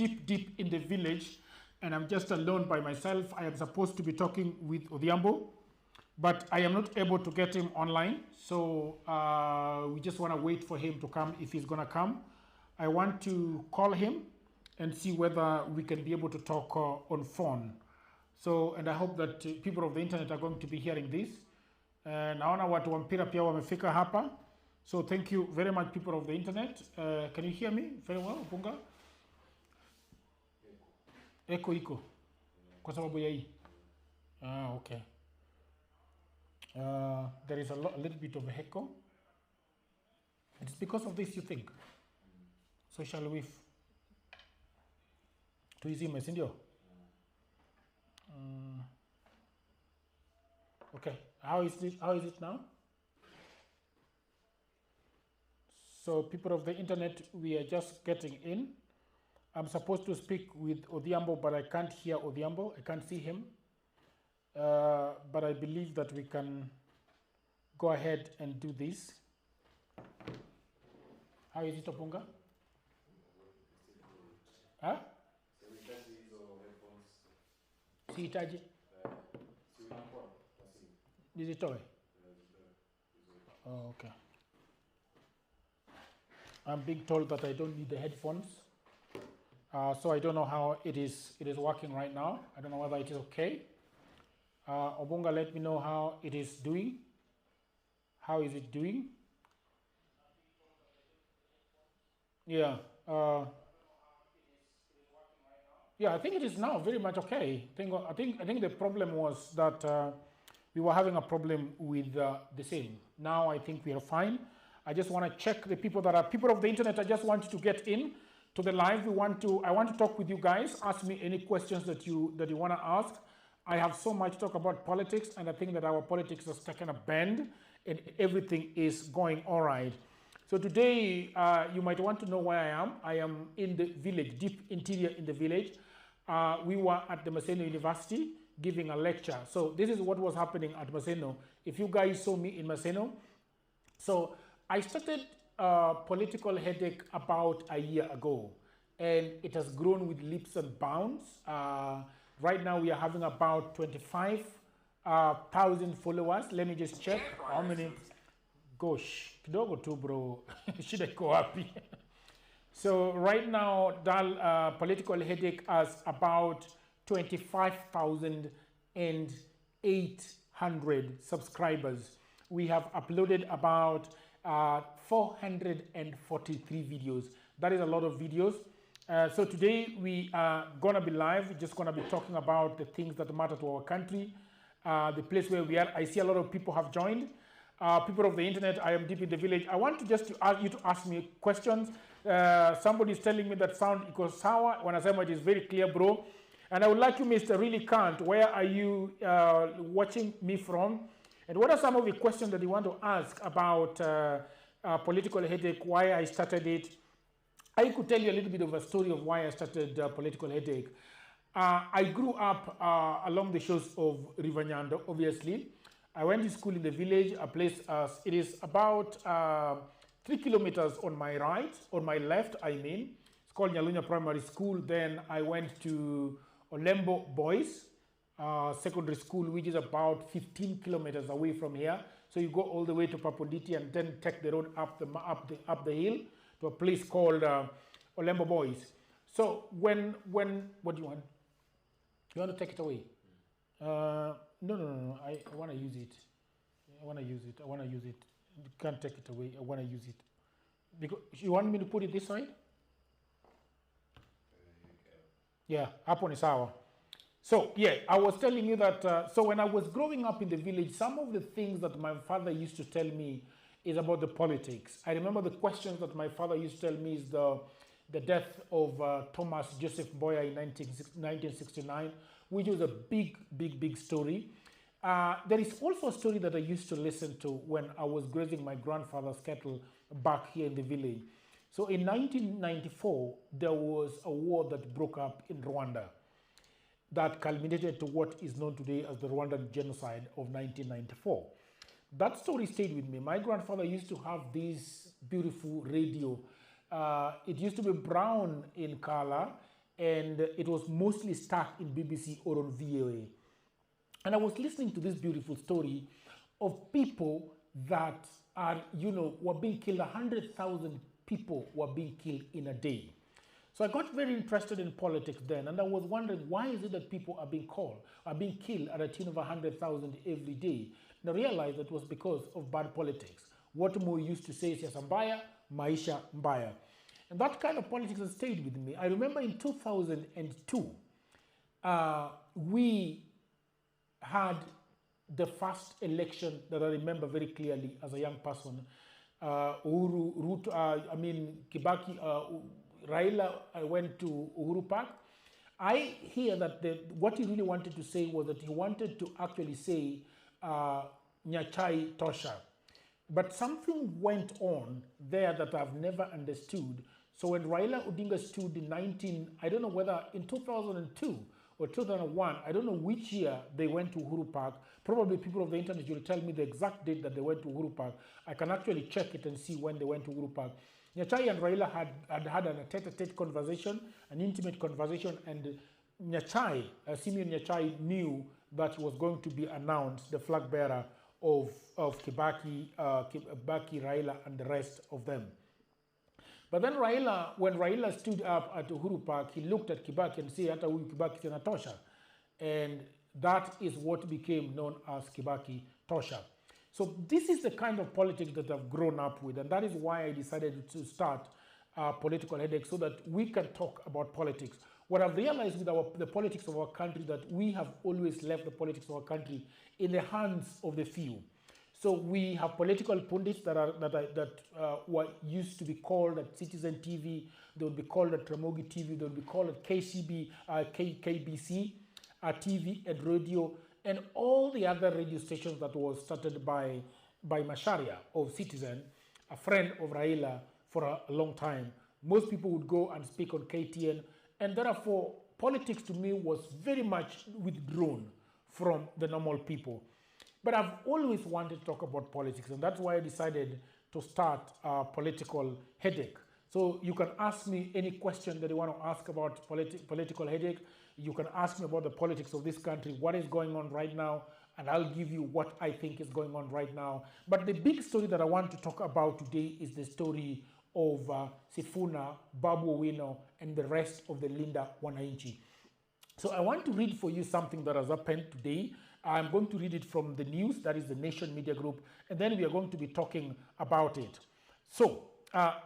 deep in the village, and I'm just alone by myself. I am supposed to be talking with Odhiambo, but I am not able to get him online. So we just want to wait for him to come if he's going to come. I want to call him and see whether we can be able to talk on phone. So, and I hope that people of the internet are going to be hearing this. Naona watu wa mpira pia wamefika hapa. So thank you very much, people of the internet. Can you hear me very well, Punga? Iko. Kwa sababu ya hii. Okay. There is a little bit of a echo. It's because of this, you think? So shall we tuizime, si ndio? Okay, how is it now? So people of the internet, we are just getting in. I'm supposed to speak with Odhiambo, but I can't hear Odhiambo. I can't see him. But I believe that we can go ahead and do this. How is it, Opunga? Huh? Sihitaji. Nizitoe. Oh, okay. I'm being told that I don't need the headphones. So I don't know how it is working right now. I don't know whether it is okay. Obunga, let me know how it is doing. How is it doing? Yeah. Yeah, I think it is now very much okay. I think the problem was that we were having a problem with the same. Now I think we are fine. I just want to check the people that are people of the internet. I just want you to get in to the live. I want to talk with you guys. Ask me any questions that you want to ask. I have so much to talk about politics, and I think that our politics has taken a bend, and everything is going all right. So today, you might want to know where I am. I am in the village, deep interior in the village. We were at the Maseno University giving a lecture. So this is what was happening at Maseno. If you guys saw me in Maseno, so I started political headache about a year ago, and it has grown with leaps and bounds. Right now we are having about 25,000 followers. Let me just check how many. Gosh, kidogo tu bro, shida iko wapi? So right now, political headache has about 25,800 subscribers. We have uploaded about 443 videos. That is a lot of videos. So today we are gonna be live. We're just gonna be talking about the things that matter to our country, the place where we are. I see a lot of people have joined. People of the internet, I am deep in the village. I want to just ask you to ask me questions. Somebody is telling me that sound equals sour. Wanasema it is very clear, bro. And I would like you, Mr. Really Can't, where are you watching me from? And what are some of the questions that you want to ask about political headache, why I started it? I could tell you a little bit of a story of why I started political headache. I grew up along the shores of River Nyando, obviously. I went to school in the village, a place, it is about 3 kilometers on my right, on my left, I mean. It's called Nyalunya Primary School. Then I went to Olembo Boys Secondary School, which is about 15 kilometers away from here. So you go all the way to Paponditi and then take the road up the hill to a place called Olembo Boys. So when, what do you want? You want to take it away? No, I want to use it. I want to use it. You can't take it away. I want to use it. Because you want me to put it this side? Yeah, hapo ni sawa. So yeah, I was telling you that, so when I was growing up in the village, some of the things that my father used to tell me is about the politics. I remember the questions that my father used to tell me is the death of Thomas Joseph Mboya in 1969, which was a big story. There is also a story that I used to listen to when I was grazing my grandfather's cattle back here in the village. So in 1994, there was a war that broke up in Rwanda that culminated to what is known today as the Rwandan genocide of 1994. That story stayed with me. My grandfather used to have this beautiful radio. It used to be brown in color, and it was mostly stuck in BBC or on VOA. And I was listening to this beautiful story of people that are, were being killed. 100,000 people were being killed in a day. So I got very interested in politics then, and I was wondering, why is it that people are being killed at a tune of 100,000 every day? And I realized that was because of bad politics. What Mo used to say, siasa mbaya, maisha mbaya. And that kind of politics has stayed with me. I remember in 2002, we had the first election that I remember very clearly as a young person. Kibaki, Raila went to Uhuru Park. I hear that what he really wanted to say was that he wanted to actually say Nyachai Tosha. But something went on there that I've never understood. So when Raila Odinga stood in I don't know whether in 2002 or 2001, I don't know which year they went to Uhuru Park. Probably people of the internet will tell me the exact date that they went to Uhuru Park. I can actually check it and see when they went to Uhuru Park. Nyachai and Raila had a tete-a-tete conversation, an intimate conversation, and Nyachai, Simeon Nyachai, knew that he was going to be announced the flag bearer of Kibaki, Raila, and the rest of them. But then when Raila stood up at Uhuru Park, he looked at Kibaki and said, "Hata huyu Kibaki tena tosha," and that is what became known as Kibaki Tosha. So this is the kind of politics that I've grown up with, and that is why I decided to start Political Headache, so that we can talk about politics. What I've realized with the politics of our country, that we have always left the politics of our country in the hands of the few. So we have political pundits that were used to be called at Citizen TV. They would be called at Ramogi TV. They would be called at KBC TV and radio, and all the other radio stations that was started by Macharia of Citizen, a friend of Raila for a long time. Most people would go and speak on KTN, and therefore politics to me was very much withdrawn from the normal people. But I've always wanted to talk about politics, and that's why I decided to start Political Headache. So you can ask me any question that you want to ask about Political Headache. You can ask me about the politics of this country, what is going on right now, and I'll give you what I think is going on right now. But the big story that I want to talk about today is the story of Sifuna, Babu Owino, and the rest of the Linda Wananchi. So I want to read for you something that has happened today. I'm going to read it from the news, that is the Nation Media Group, and then we are going to be talking about it. So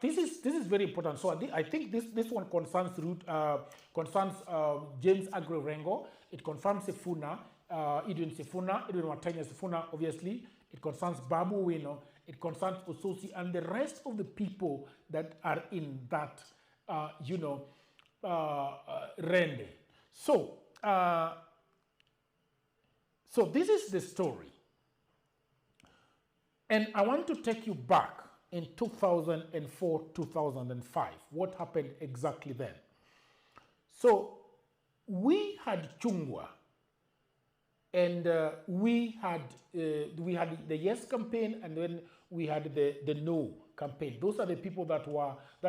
this is very important. So I think this one concerns James Agro Rengo. It confirms Sifuna, Edwin Watenya Sifuna, obviously. It concerns Babu Owino. It concerns Ososi and the rest of the people that are in that, rende. So this is the story. And I want to take you back in 2004, 2005. What happened exactly then? So we had Chungwa, and we had the Yes campaign, and then we had the No campaign. Those are the people that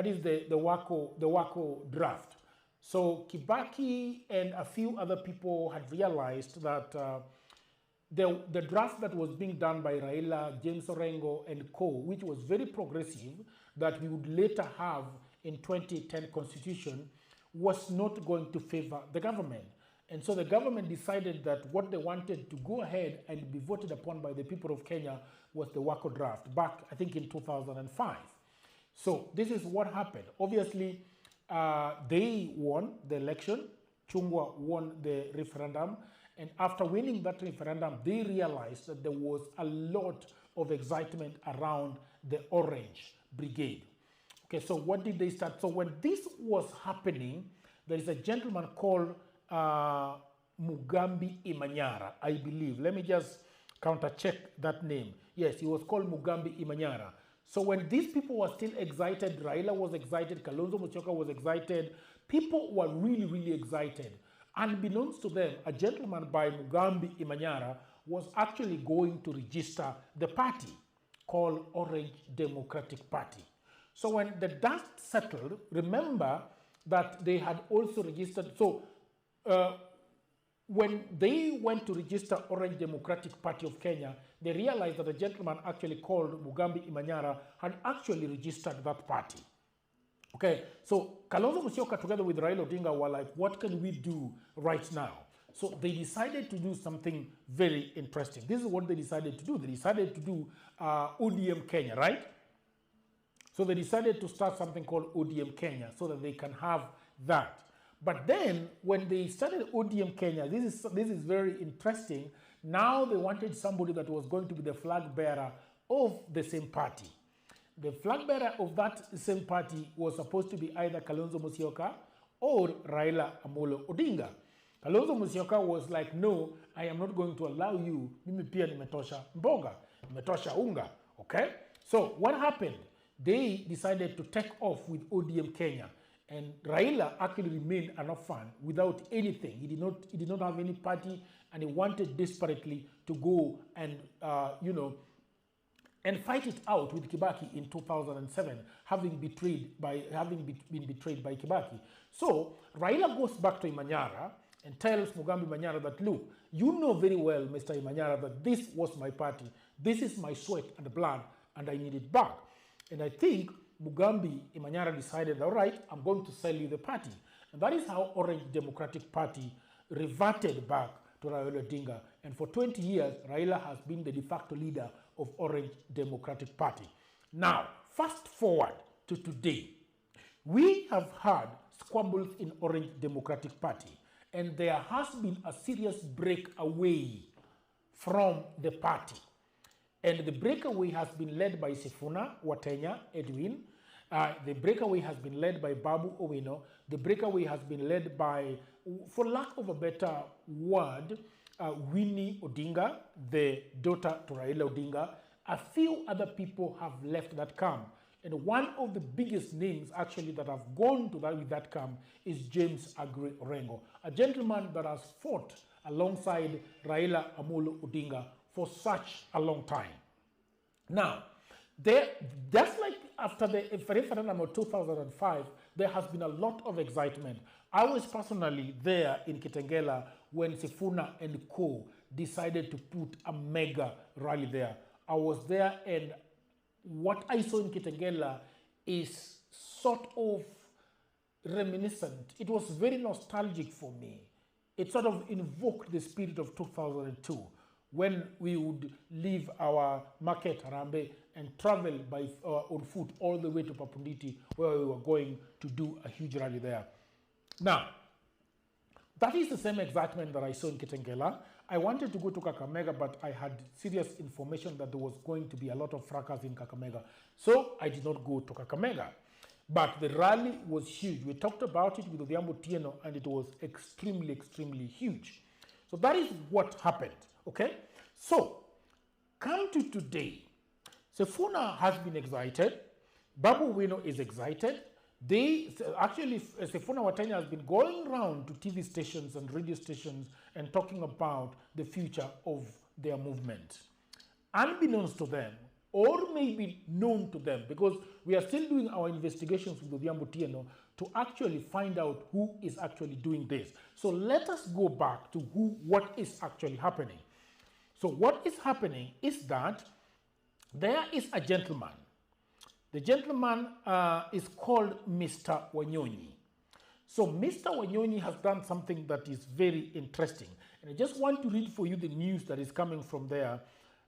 is the Wako draft. So Kibaki and a few other people had realized that the draft that was being done by Raila, James Orengo, and co, which was very progressive, that we would later have in 2010 constitution, was not going to favor the government. And so the government decided that what they wanted to go ahead and be voted upon by the people of Kenya was the Wako draft, back, I think, in 2005. So this is what happened. Obviously, they won the election. Chungwa won the referendum. And after winning that referendum, they realized that there was a lot of excitement around the Orange Brigade. Okay, so what did they start? So when this was happening, there is a gentleman called Mugambi Imanyara, I believe. Let me just counter-check that name. Yes, he was called Mugambi Imanyara. So when these people were still excited, Raila was excited, Kalonzo Musyoka was excited, people were really, really excited. Unbeknownst to them, a gentleman by Mugambi Imanyara was actually going to register the party called Orange Democratic Party. So when the dust settled, remember, that they had also registered. So when they went to register Orange Democratic Party of Kenya, they realized that a gentleman actually called Mugambi Imanyara had actually registered that party. Okay, so Kalonzo Musyoka together with Raila Odinga were like, what can we do right now? So they decided to do something very interesting. This is what they decided to do. They decided to do ODM Kenya, right? So they decided to start something called ODM Kenya so that they can have that. But then when they started ODM Kenya, this is very interesting. Now they wanted somebody that was going to be the flag bearer of the same party. The flag bearer of that same party was supposed to be either Kalonzo Musyoka or Raila Amolo Odinga. Kalonzo Musyoka was like, no, I am not going to allow you. Mimi pia nimetosha mboga, nimetosha unga. Okay? So what happened? They decided to take off with ODM Kenya. And Raila actually remained an orphan without anything. He did not have any party, and he wanted desperately to go and and fight it out with Kibaki in 2007, having been betrayed by Kibaki. So Raila goes back to Imanyara and tells Mugambi Imanyara that, look, you know very well, Mr. Imanyara, that this was my party. This is my sweat and blood, and I need it back. And I think Mugambi Imanyara decided, all right, I'm going to sell you the party. And that is how Orange Democratic Party reverted back to Raila Odinga. And for 20 years, Raila has been the de facto leader of Orange Democratic Party. Now, fast forward to today. We have had squabbles in Orange Democratic Party, and there has been a serious breakaway from the party. And the breakaway has been led by Sifuna Watenya Edwin. The breakaway has been led by Babu Owino. The breakaway has been led by, for lack of a better word, Winnie Odinga, the daughter to Raila Odinga. A few other people have left that camp. And one of the biggest names actually that have gone to with that camp is James Aggrey Orengo, a gentleman that has fought alongside Raila Amolo Odinga for such a long time. Now, just like after the referendum of 2005, there has been a lot of excitement. I was personally there in Kitengela when Sifuna and Co. decided to put a mega rally there. I was there, and what I saw in Kitengela is sort of reminiscent. It was very nostalgic for me. It sort of invoked the spirit of 2002, when we would leave our market, Harambee, and travel by on foot all the way to Papunditi, where we were going to do a huge rally there. Now, that is the same excitement that I saw in Kitengela. I wanted to go to Kakamega, but I had serious information that there was going to be a lot of fracas in Kakamega. So I did not go to Kakamega. But the rally was huge. We talked about it with Odhiambo Tieno, and it was extremely, extremely huge. So that is what happened, okay? So, come to today. Sifuna has been excited. Babu Wino is excited. Sifuna Watenya has been going around to TV stations and radio stations and talking about the future of their movement. Unbeknownst to them, or maybe known to them, because we are still doing our investigations with Odhiambo Tieno to actually find out who is actually doing this. So let us go back to what is actually happening. So what is happening is that there is a gentleman. The gentleman is called Mr. Wanyonyi. So Mr. Wanyonyi has done something that is very interesting. And I just want to read for you the news that is coming from there.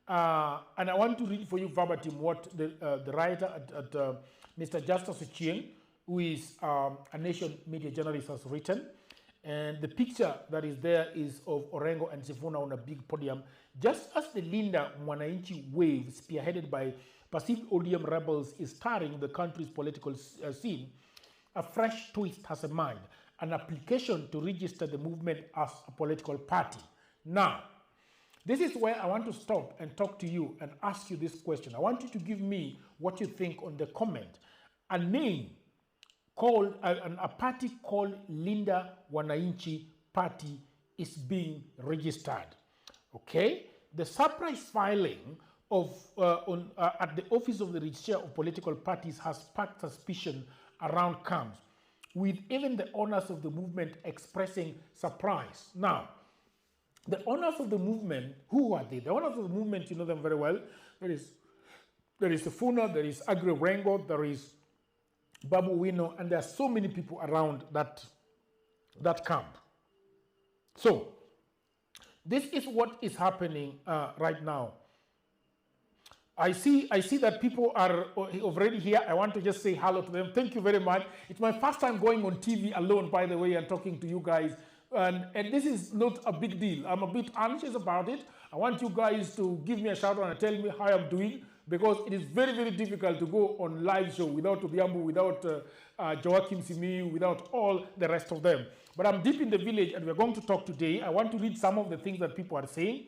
And I want to read for you verbatim what the writer at Mr. Justus Ochieng, who is a Nation media journalist, has written. And the picture that is there is of Orengo and Sifuna on a big podium, just as the Linda Wananchi wave, spearheaded by perceived ODM rebels, is stirring the country's political scene. A fresh twist has emerged, an application to register the movement as a political party. Now, this is where I want to stop and talk to you and ask you this question. I want you to give me what you think on the comment. A name called, a party called Linda Wananchi Party is being registered. Okay? The surprise filing of at the Office of the Registrar of Political Parties has sparked suspicion around camps, with even the owners of the movement expressing surprise. Now, the owners of the movement, who are they? The owners of the movement, you know them very well. There is Sifuna, there is Agri Rengo, there is Babu Wino, and there are so many people around that camp. So, this is what is happening right now. I see that people are already here. I want to just say hello to them. Thank you very much. It's my first time going on TV alone, by the way, and talking to you guys. And this is not a big deal. I'm a bit anxious about it. I want you guys to give me a shout out and tell me how I'm doing, because it is very, very difficult to go on live show without Odhiambo, without Joaquim Simiyu, without all the rest of them. But I'm deep in the village and we're going to talk today. I want to read some of the things that people are saying.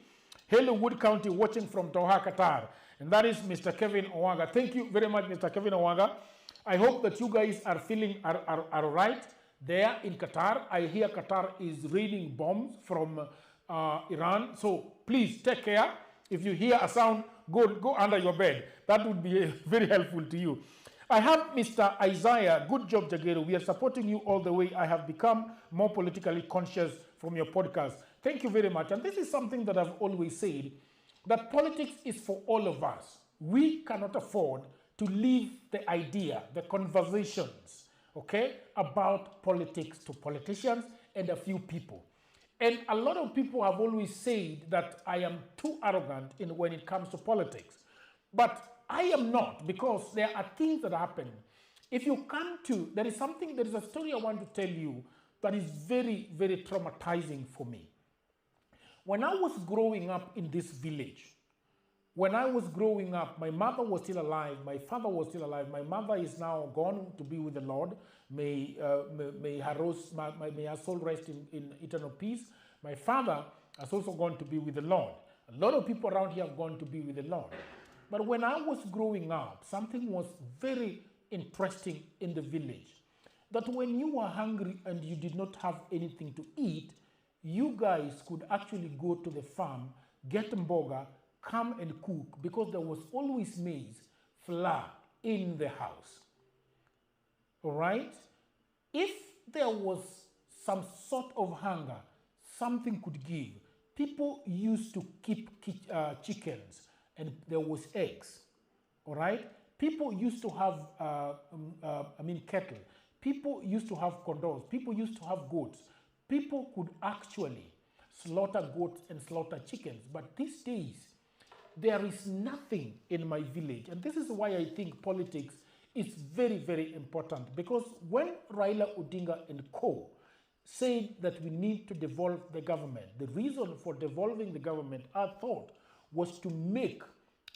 Hello, Wood County, watching from Doha, Qatar. And that is Mr. Kevin Owaga. Thank you very much, Mr. Kevin Owaga. I hope that you guys are feeling are right there in Qatar. I hear Qatar is raining bombs from Iran. So please take care. If you hear a sound, go under your bed. That would be very helpful to you. I have Mr. Isaiah. Good job, Jagero. We are supporting you all the way. I have become more politically conscious from your podcast. Thank you very much. And this is something that I've always said, that politics is for all of us. We cannot afford to leave the idea, the conversations, okay, about politics to politicians and a few people. And a lot of people have always said that I am too arrogant when it comes to politics. But I am not, because there are things that happen. If you come to, there is a story I want to tell you that is very, very traumatizing for me. When I was growing up in this village, when I was growing up, my mother was still alive, my father was still alive. My mother is now gone to be with the Lord. May her soul rest in eternal peace. My father has also gone to be with the Lord. A lot of people around here have gone to be with the Lord. But when I was growing up, something was very interesting in the village. That when you were hungry and you did not have anything to eat, you guys could actually go to the farm, get mboga, come and cook, because there was always maize, flour in the house. All right? If there was some sort of hunger, something could give. People used to keep chickens, and there was eggs. All right? People used to have, cattle. People used to have condos. People used to have goats. People could actually slaughter goats and slaughter chickens. But these days, there is nothing in my village. And this is why I think politics is very, very important. Because when Raila Odinga and co. said that we need to devolve the government, the reason for devolving the government, I thought, was to make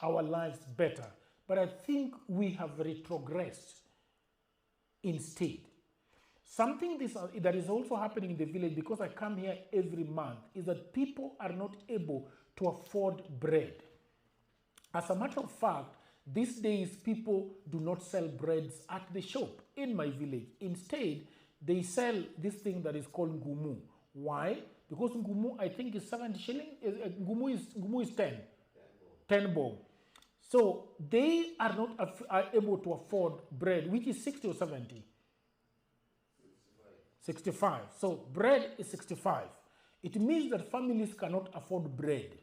our lives better. But I think we have retrogressed instead. Something that is also happening in the village, because I come here every month, is that people are not able to afford bread. As a matter of fact, these days people do not sell breads at the shop in my village. Instead, they sell this thing that is called ngumu. Why? Because ngumu, I think, is 70 shillings. Ngumu is 10. 10 bob. So they are not able to afford bread, which is 60 or 70? 65. So bread is 65. It means that families cannot afford bread.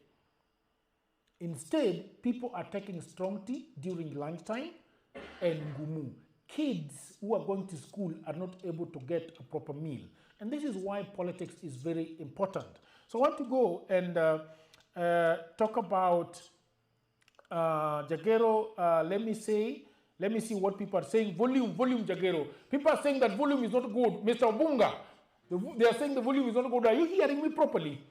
Instead, people are taking strong tea during lunchtime and ngumu. Kids who are going to school are not able to get a proper meal. And this is why politics is very important. So I want to go and talk about Jagero. Let me see what people are saying. Volume, Jagero. People are saying that volume is not good. Mr. Obunga, they are saying the volume is not good. Are you hearing me properly?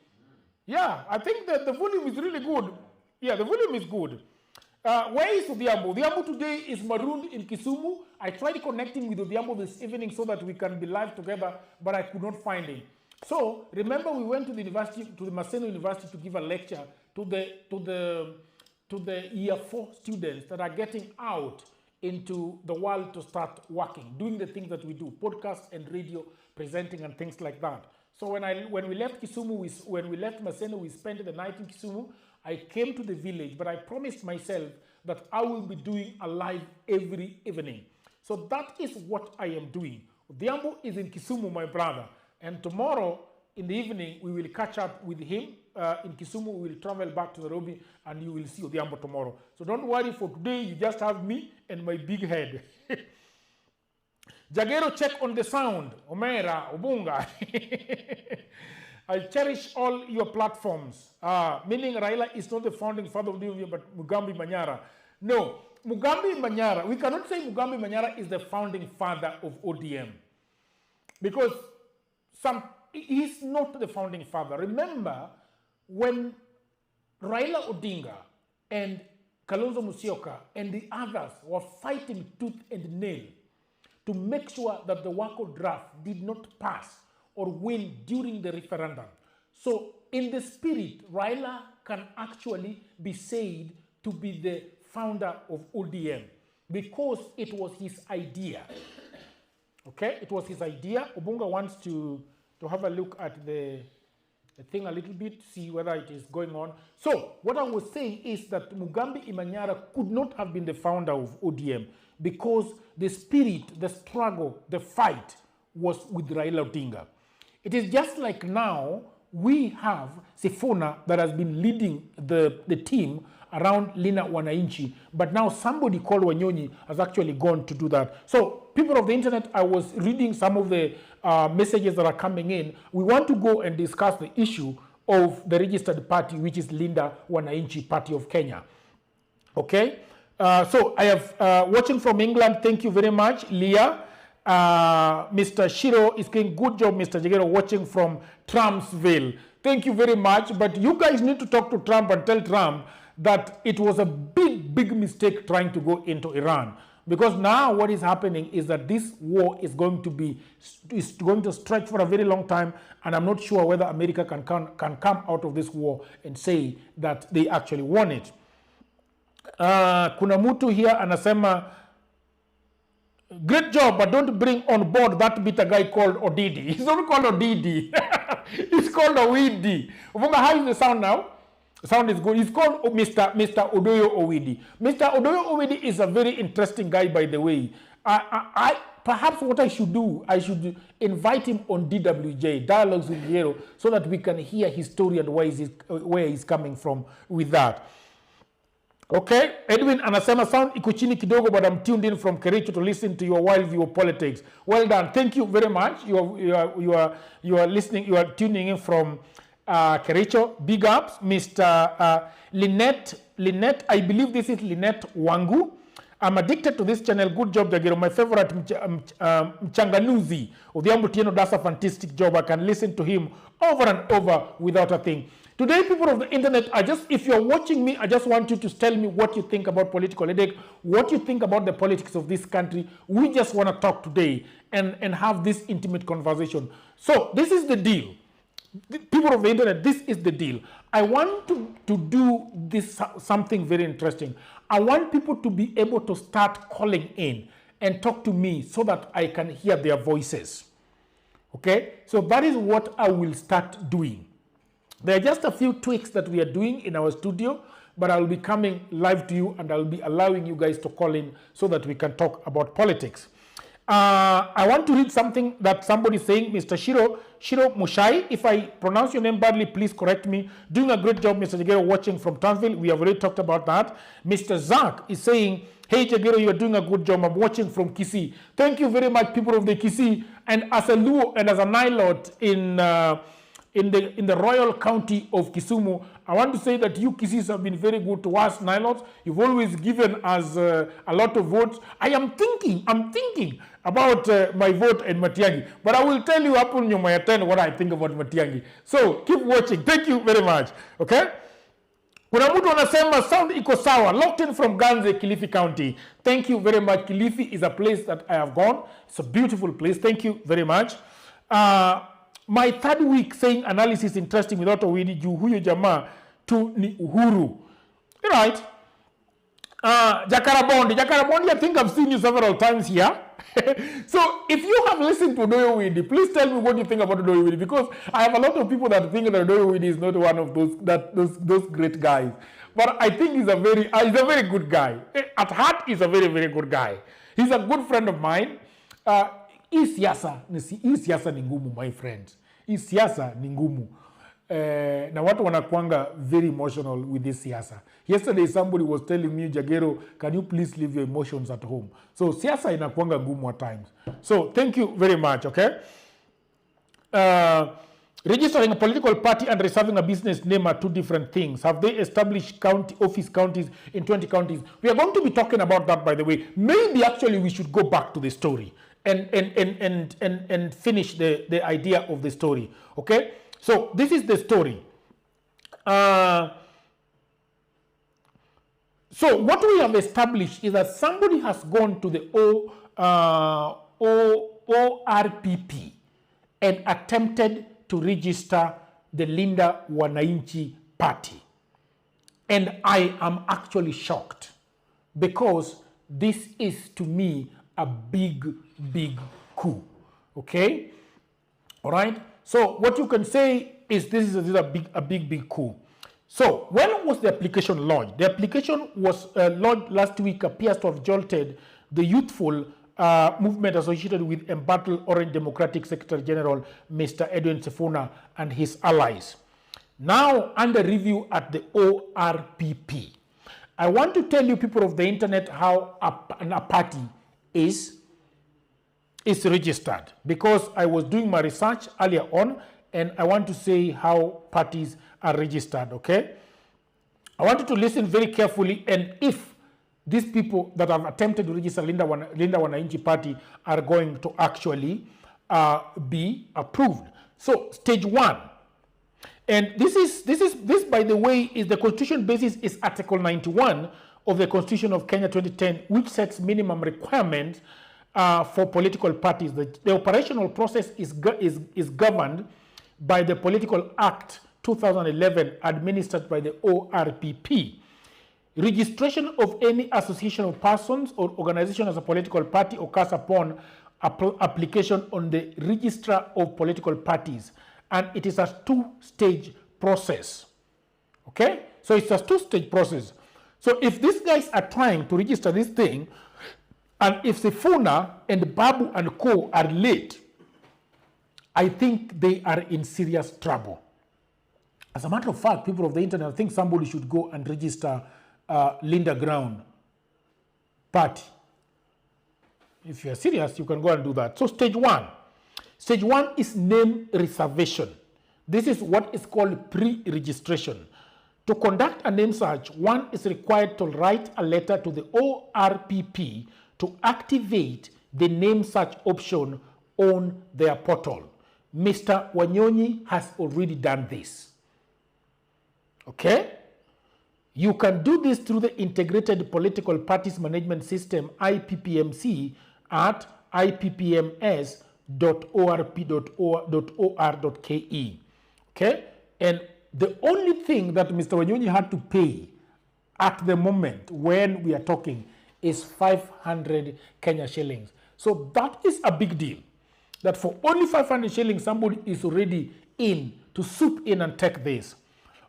Yeah, I think that the volume is really good. Yeah, the volume is good. Where is Odhiambo? Odhiambo today is marooned in Kisumu. I tried connecting with Odhiambo this evening so that we can be live together, but I could not find him. So remember, we went to the university, to the Maseno University, to give a lecture to the year 4 students that are getting out into the world to start working, doing the things that we do, podcast and radio, presenting and things like that. So when we left Kisumu, when we left Maseno, we spent the night in Kisumu. I came to the village, but I promised myself that I will be doing a live every evening. So that is what I am doing. Odhiambo is in Kisumu, my brother. And tomorrow in the evening, we will catch up with him in Kisumu. We will travel back to Nairobi and you will see Odhiambo tomorrow. So don't worry, for today, you just have me and my big head. Jagero, check on the sound. Omera, Obunga. I cherish all your platforms. Meaning Raila is not the founding father of the UVM, but Mugambi Manyara. No, Mugambi Manyara, we cannot say Mugambi Manyara is the founding father of ODM. Because he's not the founding father. Remember, when Raila Odinga and Kalonzo Musyoka and the others were fighting tooth and nail to make sure that the Wako draft did not pass or win during the referendum. So in the spirit, Raila can actually be said to be the founder of ODM because it was his idea. Okay, it was his idea. Obunga wants to have a look at the thing a little bit, see whether it is going on. So what I was saying is that Mugambi Imanyara could not have been the founder of ODM because the spirit, the struggle, the fight was with Raila Odinga. It is just like now we have Sifuna that has been leading the team around Linda Wananchi, but now somebody called Wanyonyi has actually gone to do that. So people of the internet, I was reading some of the messages that are coming in. We want to go and discuss the issue of the registered party, which is Linda Wananchi Party of Kenya. Okay, so I have watching from England. Thank you very much, Leah. Mr. Shiro is saying, good job, Mr. Jagero, watching from Trumpsville. Thank you very much. But you guys need to talk to Trump and tell Trump that it was a big mistake trying to go into Iran. Because now what is happening is that this war is going to stretch for a very long time, and I'm not sure whether America can come out of this war and say that they actually won it. Kuna mtu here anasema, great job, but don't bring on board that bitter guy called Odidi. He's not called Odidi. He's called Owidi. How is the sound now? The sound is good. He's called Mr. Odoyo Owidi. Mr. Odoyo Owidi is a very interesting guy, by the way. Perhaps what I should do, I should invite him on DWJ, Dialogues with Jagero, so that we can hear his story and where he's coming from with that. Okay, Edwin anasema sound iko chini kidogo, but I'm tuned in from Kericho to listen to your wild view of politics. Well done. Thank you very much. You are listening. You are tuning in from Kericho. Big ups, Mr. Lynette. I believe this is Lynette Wangu. I'm addicted to this channel. Good job, Jagero. My favorite Mchanganuzi. Odhiambo Tieno does a fantastic job. I can listen to him over and over without a thing. Today, people of the internet, if you're watching me, I just want you to tell me what you think about political headache, what you think about the politics of this country. We just want to talk today and have this intimate conversation. So this is the deal. People of the internet, this is the deal. I want to do this something very interesting. I want people to be able to start calling in and talk to me so that I can hear their voices. Okay? So that is what I will start doing. There are just a few tweaks that we are doing in our studio, but I will be coming live to you and I will be allowing you guys to call in so that we can talk about politics. I want to read something that somebody is saying, Mr. Shiro Mushai. If I pronounce your name badly, please correct me. Doing a great job, Mr. Jagero, watching from Townsville. We have already talked about that. Mr. Zach is saying, hey, Jagero, you are doing a good job. I'm watching from Kisii. Thank you very much, people of the Kisii. And as a Luo and as a Nilot in the royal county of Kisumu, I want to say that you Kisis have been very good to us Nilots. You've always given us a lot of votes. I'm thinking about my vote in Matiang'i, but I will tell you upon my 10 what I think about Matiang'i. So keep watching. Thank you very much. Okay? Kuna mtu anasema sound iko sawa, locked in from Ganze, Kilifi County. Thank you very much. Kilifi is a place that I have gone. It's a beautiful place. Thank you very much. My third week saying analysis interesting without Owidi juu huyo jamaa tu ni Uhuru. Right? Jakarabondi, I think I've seen you several times here. So if you have listened to Odoyo Owidi, please tell me what you think about Odoyo Owidi, because I have a lot of people that think that Odoyo Owidi is not one of those great guys. But I think he's a very good guy. At heart, he's a very, very good guy. He's a good friend of mine. hii siasa ni ngumu, my friends. Hii siasa ni ngumu. Na watu wanakuanga very emotional with this siasa. Yesterday somebody was telling me, Jagero, can you please leave your emotions at home? So siasa inakuanga ngumu at times. So thank you very much, okay? Registering a political party and reserving a business name are two different things. Have they established counties in 20 counties? We are going to be talking about that, by the way. Maybe actually we should go back to the story and finish the idea of the story, okay? So this is the story. So what we have established is that somebody has gone to the ORPP and attempted to register the Linda Wananchi party. And I am actually shocked because this is, to me, a big coup, okay? All right? So what you can say is this is a big coup. So when was the application lodged? The application was lodged last week, appears to have jolted the youthful movement associated with embattled Orange Democratic Secretary General Mr. Edwin Sifuna and his allies. Now under review at the ORPP. I want to tell you, people of the internet, how a party is registered, because I was doing my research earlier on and I want to say how parties are registered, okay? I want you to listen very carefully, and if these people that have attempted to register Linda Wananchi party are going to actually be approved. So stage one, and this by the way is the constitution basis is Article 91 of the Constitution of Kenya 2010, which sets minimum requirements for political parties. The operational process is governed by the Political Act 2011 administered by the ORPP. Registration of any association of persons or organization as a political party occurs upon application on the Register of Political Parties, and it is a two-stage process. Okay? So it's a two-stage process. So if these guys are trying to register this thing, and if Sifuna and Babu and Co are late, I think they are in serious trouble. As a matter of fact, people of the internet, I think somebody should go and register Linda Ground party. If you are serious, you can go and do that. So stage one. Stage one is name reservation. This is what is called pre-registration. To conduct a name search, one is required to write a letter to the ORPP to activate the name search option on their portal. Mr. Wanyonyi has already done this. Okay? You can do this through the Integrated Political Parties Management System, IPPMC, at ippms.orp.or.ke. Okay? And the only thing that Mr. Wanyonyi had to pay at the moment when we are talking is 500 Kenya shillings. So that is a big deal. That for only 500 shillings, somebody is already in to swoop in and take this.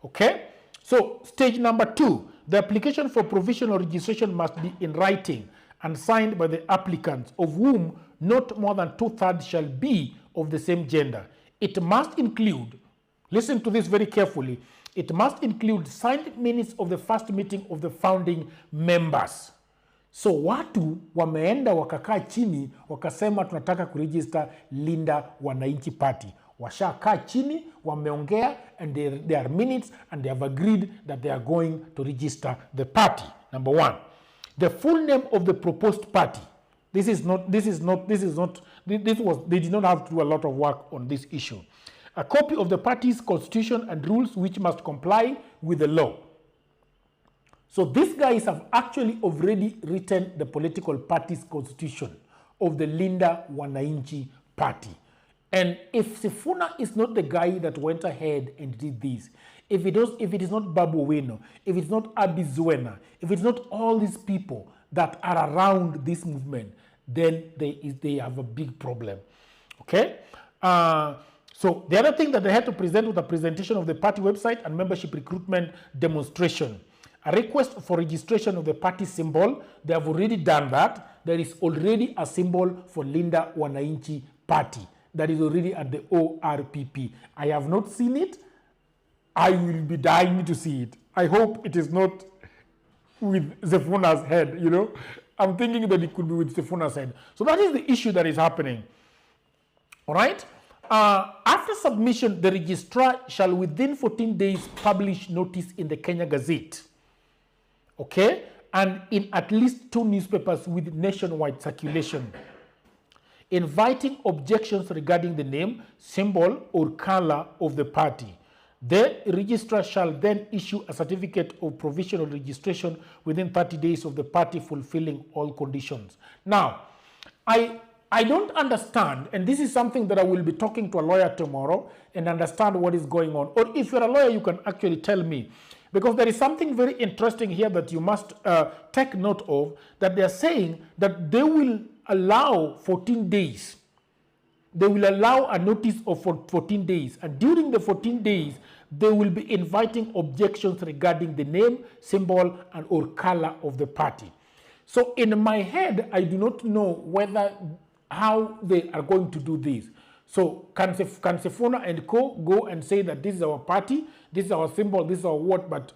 Okay? So stage number two, the application for provisional registration must be in writing and signed by the applicants, of whom not more than 2/3 shall be of the same gender. It must include, listen to this very carefully, it must include signed minutes of the first meeting of the founding members. So watu wameenda wakakaa chini wakasema tunataka kuregister Linda Wananchi party. Washakaa chini, wameongea, and there are minutes, and they have agreed that they are going to register the party. Number one, the full name of the proposed party. They did not have to do a lot of work on this issue. A copy of the party's constitution and rules which must comply with the law. So these guys have actually already written the political party's constitution of the Linda Wananchi party. And if Sifuna is not the guy that went ahead and did this, if it is not Babu Wino, if it's not Abi Zwena, if it's not all these people that are around this movement, then they have a big problem. Okay? So the other thing that they had to present was the presentation of the party website and membership recruitment demonstration. A request for registration of the party symbol. They have already done that. There is already a symbol for Linda Wananchi party that is already at the ORPP. I have not seen it. I will be dying to see it. I hope it is not with Zefuna's head, you know. I'm thinking that it could be with Zefuna's head. So that is the issue that is happening. All right. After submission, the registrar shall within 14 days publish notice in the Kenya Gazette. Okay. And in at least 2 newspapers with nationwide circulation, inviting objections regarding the name, symbol, or color of the party. The registrar shall then issue a certificate of provisional registration within 30 days of the party fulfilling all conditions. Now, I don't understand, and this is something that I will be talking to a lawyer tomorrow and understand what is going on. Or if you're a lawyer, you can actually tell me. Because there is something very interesting here that you must take note of, that they are saying that they will allow 14 days. They will allow a notice of 14 days. And during the 14 days, they will be inviting objections regarding the name, symbol, and or color of the party. So in my head, I do not know how they are going to do this. So can Sefuna and Co. go and say that this is our party, this is our symbol, this is our what, but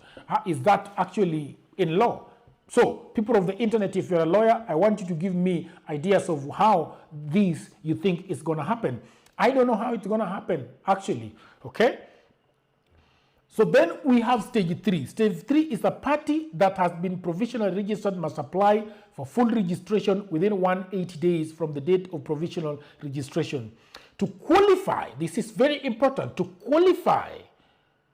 is that actually in law? So people of the internet, if you're a lawyer, I want you to give me ideas of how this you think is going to happen. I don't know how it's going to happen, actually, okay? So then we have stage 3. Stage 3 is a party that has been provisionally registered must apply for full registration within 180 days from the date of provisional registration. To qualify, this is very important, to qualify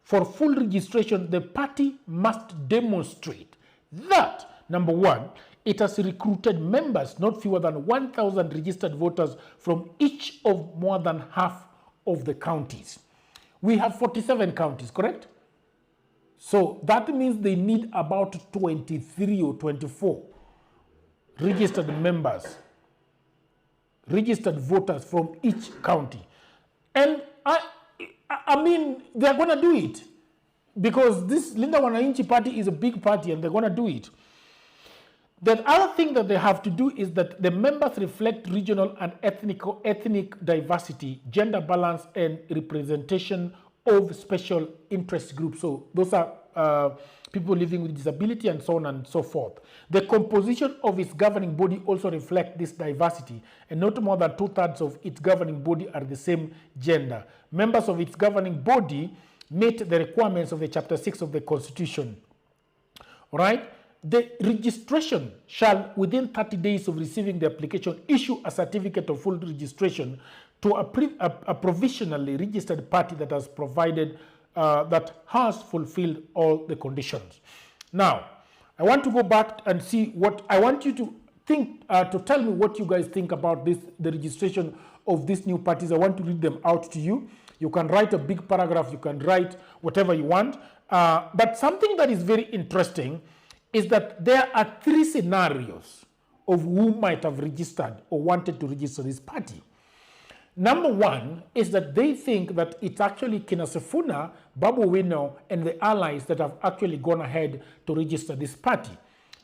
for full registration, the party must demonstrate that, number 1, it has recruited members, not fewer than 1,000 registered voters from each of more than half of the counties. We have 47 counties, correct? So that means they need about 23 or 24 registered members, registered voters from each county. And I mean, they're going to do it because this Linda Wananchi party is a big party and they're going to do it. The other thing that they have to do is that the members reflect regional and ethnic diversity, gender balance, and representation of special interest groups. So those are people living with disability and so on and so forth. The composition of its governing body also reflects this diversity, and not more than 2/3 of its governing body are the same gender. Members of its governing body meet the requirements of the Chapter 6 of the Constitution. All right? The registration shall, within 30 days of receiving the application, issue a certificate of full registration to a provisionally registered party that has provided, that has fulfilled all the conditions. Now, I want to go back and see what, I want you to think, to tell me what you guys think about this, the registration of these new parties. I want to read them out to you. You can write a big paragraph, you can write whatever you want. But something that is very interesting is that there are 3 scenarios of who might have registered or wanted to register this party. Number 1 is that they think that it's actually Kina Sefuna, Babu Wino, and the allies that have actually gone ahead to register this party.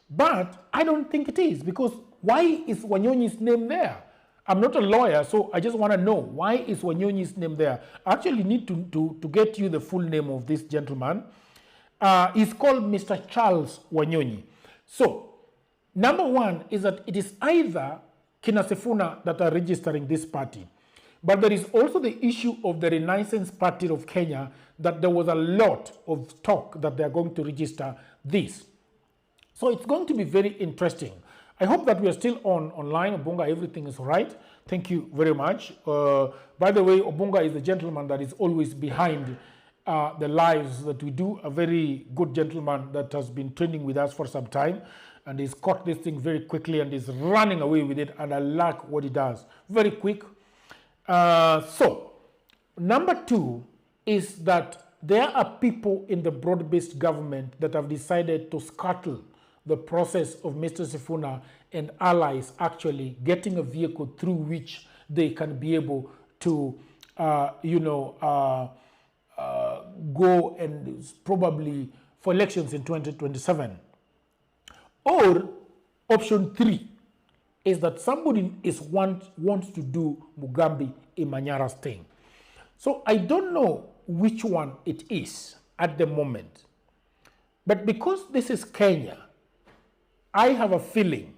But I don't think it is, because why is Wanyonyi's name there? I'm not a lawyer, so I just want to know, why is Wanyonyi's name there? I actually need to get you the full name of this gentleman. He's called Mr. Charles Wanyonyi. So, number 1 is that it is either Kina Sefuna that are registering this party. But there is also the issue of the Renaissance Party of Kenya, that there was a lot of talk that they are going to register this. So it's going to be very interesting. I hope that we are still online. Obunga, everything is all right. Thank you very much. By the way, Obunga is the gentleman that is always behind the lives that we do. A very good gentleman that has been training with us for some time. And he's caught this thing very quickly and is running away with it. And I like what he does. Very quick. So, number 2 is that there are people in the broad-based government that have decided to scuttle the process of Mr. Sefuna and allies actually getting a vehicle through which they can be able to, go and probably for elections in 2027. Or option 3 is that somebody wants to do Mugambi Imanyara's thing. So I don't know which one it is at the moment. But because this is Kenya, I have a feeling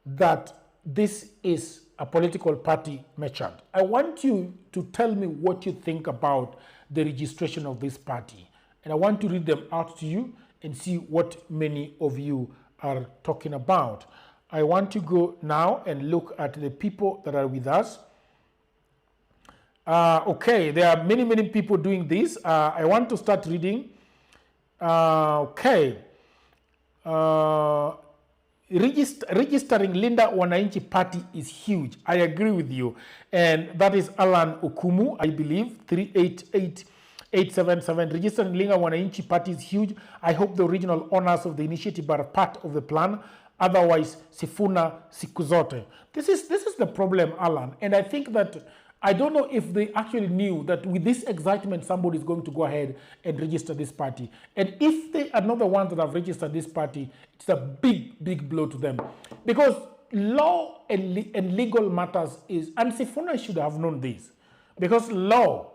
that this is a political party merchant. I want you to tell me what you think about the registration of this party. And I want to read them out to you and see what many of you are talking about. I want to go now and look at the people that are with us. Okay, there are many, many people doing this. I want to start reading. Okay. Registering Linda Wananchi party is huge. I agree with you. And that is Alan Okumu, I believe, 388877. Registering Linda Wananchi party is huge. I hope the original owners of the initiative are part of the plan. Otherwise, Sifuna Sikuzote. This is the problem, Alan. And I think that I don't know if they actually knew that with this excitement, somebody is going to go ahead and register this party. And if they are not the ones that have registered this party, it's a big, big blow to them. Because law and legal matters is, and Sifuna should have known this, because law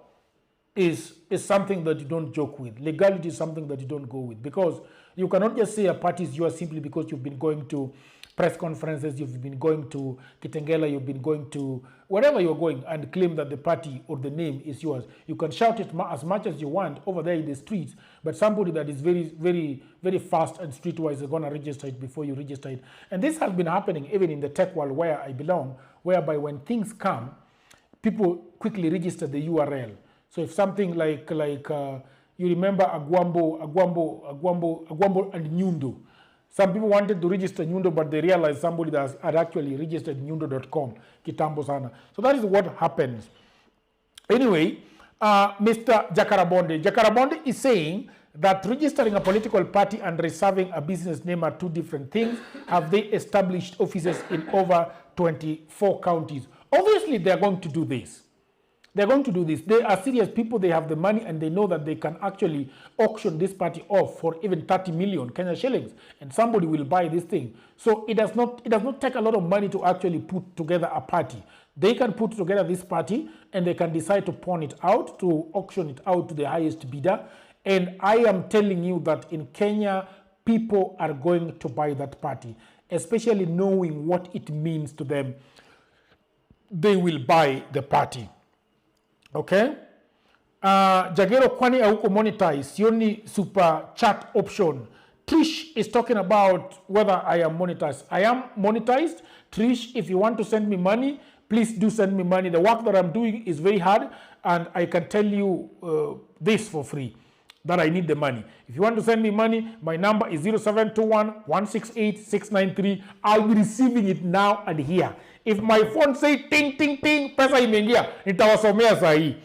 is something that you don't joke with. Legality is something that you don't go with. Because you cannot just say a party is yours simply because you've been going to press conferences, you've been going to Kitengela, you've been going to wherever you're going and claim that the party or the name is yours. You can shout it as much as you want over there in the streets, but somebody that is very, very, very fast and streetwise is going to register it before you register it. And this has been happening even in the tech world where I belong, whereby when things come, people quickly register the URL. So if something like you remember Agwambo and Nyundo. Some people wanted to register Nyundo, but they realized somebody that had actually registered nyundo.com, kitambo sana. So that is what happens. Anyway, Mr. Jakarabonde is saying that registering a political party and reserving a business name are two different things. Have they established offices in over 24 counties? Obviously, they are going to do this. They're going to do this. They are serious people. They have the money and they know that they can actually auction this party off for even 30 million Kenya shillings, and somebody will buy this thing. So it does not take a lot of money to actually put together a party. They can put together this party and they can decide to pawn it out, to auction it out to the highest bidder. And I am telling you that in Kenya, people are going to buy that party, especially knowing what it means to them. They will buy the party. Okay? Jagero kwani auko monetize, sioni super chat option. Trish is talking about whether I am monetized. I am monetized. Trish, if you want to send me money, please do send me money. The work that I'm doing is very hard, and I can tell you this for free, that I need the money. If you want to send me money, my number is 0721-168-693. I'll be receiving it now and here. If my phone say ting, ting, ting, pesa imeingia, nitawasomea sahi.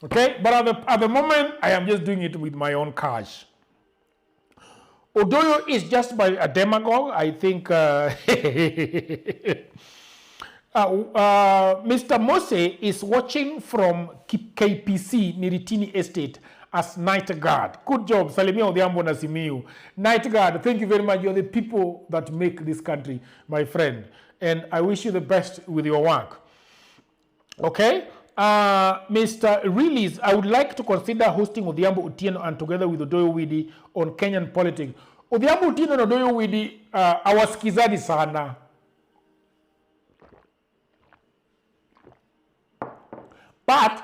Okay? But at the moment, I am just doing it with my own cash. Odoyo is just by a demagogue. I think Mr. Mose is watching from KPC Miritini Estate as night guard. Good job. Salimia Odhiambo na Simiyu. Night guard, thank you very much. You're the people that make this country, my friend. And I wish you the best with your work. Okay? Mr. Release, I would like to consider hosting Odhiambo Otieno and together with Odoyo Widi on Kenyan politics. Odhiambo Otieno and Odoyo Widi hawasikizani sana. But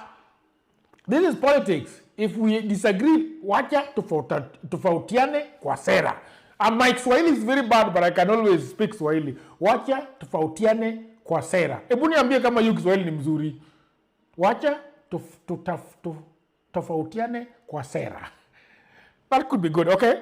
this is politics. If we disagree, wacha tofautiane kwa sera. And my Swahili is very bad, but I can always speak Swahili. Wacha tofautiane kwa sera. Hebu niambie kama yu Kiswahili ni mzuri. Wacha tofautiane kwa sera. That could be good, okay?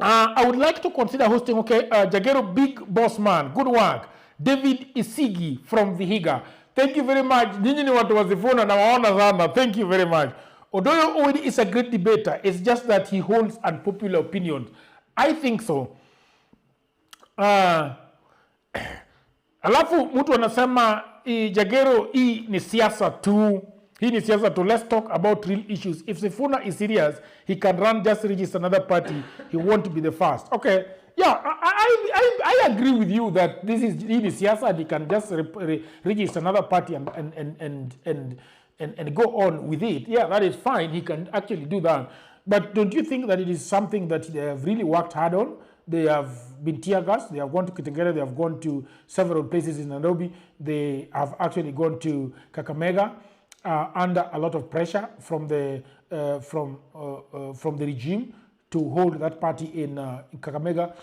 I would like to consider hosting, okay, Jagero Big Boss Man. Good work. David Isigi from Vihiga. Thank you very much. Nyinyi ni watu wazifuna na waona sana. Thank you very much. Odoyo Owedi is a great debater. It's just that he holds unpopular opinions. I think so. Alafu mtu anasema Jagero hii ni siasa tu. Hii ni siasa to let's talk about real issues. If Sifuna is serious, he can run, just register another party. He won't be the first. Okay, yeah, I agree with you that this is really siasa and he can just register another party and go on with it. Yeah, that is fine. He can actually do that. But don't you think that it is something that they have really worked hard on? They have been tear gas. They have gone to Kitengela. They have gone to several places in Nairobi. They have actually gone to Kakamega under a lot of pressure from the regime to hold that party in Kakamega.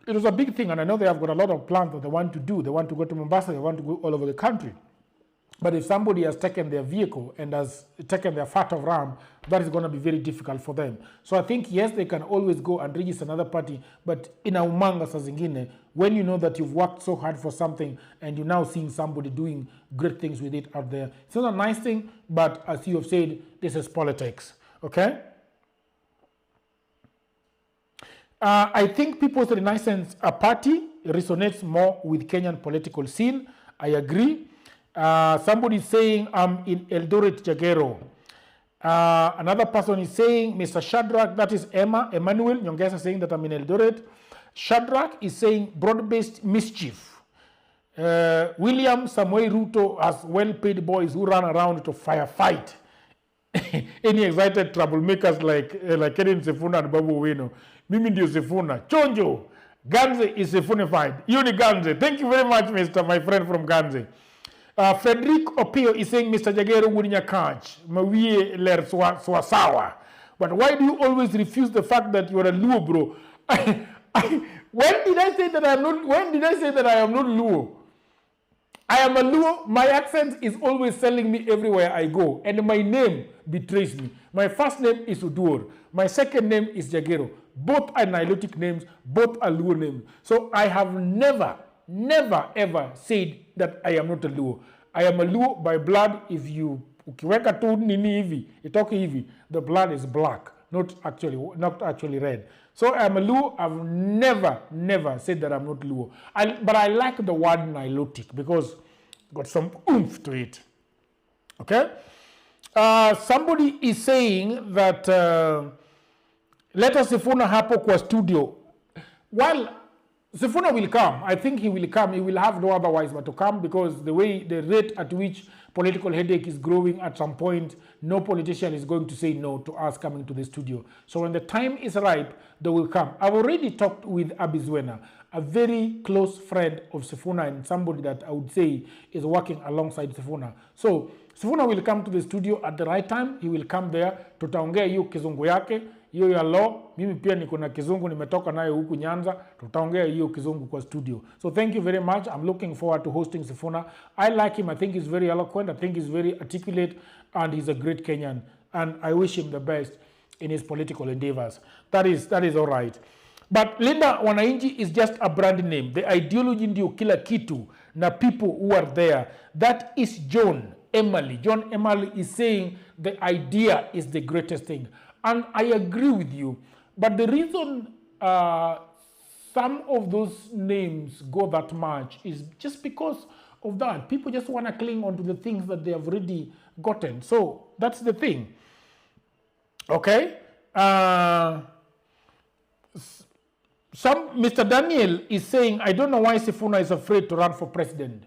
It was a big thing, and I know they have got a lot of plans that they want to do. They want to go to Mombasa. They want to go all over the country. But if somebody has taken their vehicle and has taken their fat of ram, that is going to be very difficult for them. So I think, yes, they can always go and register another party, but in a umanga sa zingine, when you know that you've worked so hard for something and you're now seeing somebody doing great things with it out there, it's not a nice thing, but as you have said, this is politics, okay? I think People's Renaissance Party resonates more with Kenyan political scene. I agree. Somebody is saying, I'm in Eldoret, Jagero. Another person is saying, Mr. Shadrach, that is Emmanuel Nyongesa saying that I'm in Eldoret. Shadrach is saying, broad-based mischief. William Samuel Ruto has well-paid boys who run around to firefight any excited troublemakers like Kevin Sifuna and Babu Wino. Mimi ndio Sifuna. Chonjo, Ganze is Sifunified. Uni Ganze. Thank you very much, my friend from Ganze. Frederick Opio is saying, Mr. Jagero Wurinya Kanch, Mawie Ler Swasawa. But why do you always refuse the fact that you are a Luo, bro? When did I say that I am not Luo? I am a Luo. My accent is always telling me everywhere I go, and my name betrays me. My first name is Udur. My second name is Jagero. Both are Nilotic names, both are Luo names. So I have never ever said that I am not a Luo. I am a Luo by blood. If you ukiweka tu nini hivi, itoke hivi, the blood is black, not actually red. So I am a Luo. I've never said that I'm not Luo. But I like the word Nilotic because it's got some oomph to it. Okay? Somebody is saying that let us Sifuna hapo kwa studio. Well, Sifuna will come. I think he will come. He will have no otherwise but to come, because the rate at which political headache is growing, at some point, no politician is going to say no to us coming to the studio. So when the time is ripe, they will come. I've already talked with Abizwena, a very close friend of Sifuna and somebody that I would say is working alongside Sifuna. So Sifuna will come to the studio at the right time. He will come there. Tutaongea hiyo kizungu yake. Hiyo ya law, mimi pia niko na kizungu nimetoka nayo huku Nyanza, tutaongea hiyo kizungu kwa studio. So thank you very much. I'm looking forward to hosting Sifuna. I like him. I think he's very eloquent. I think he's very articulate, and he's a great Kenyan. And I wish him the best in his political endeavors. That is all right. But Linda Wananchi is just a brand name. The ideology ndio kila kitu na people who are there. That is John Emily. John Emily is saying the idea is the greatest thing. And I agree with you. But the reason some of those names go that much is just because of that. People just want to cling on to the things that they have already gotten. So that's the thing. Okay? Mr. Daniel is saying, I don't know why Sifuna is afraid to run for president.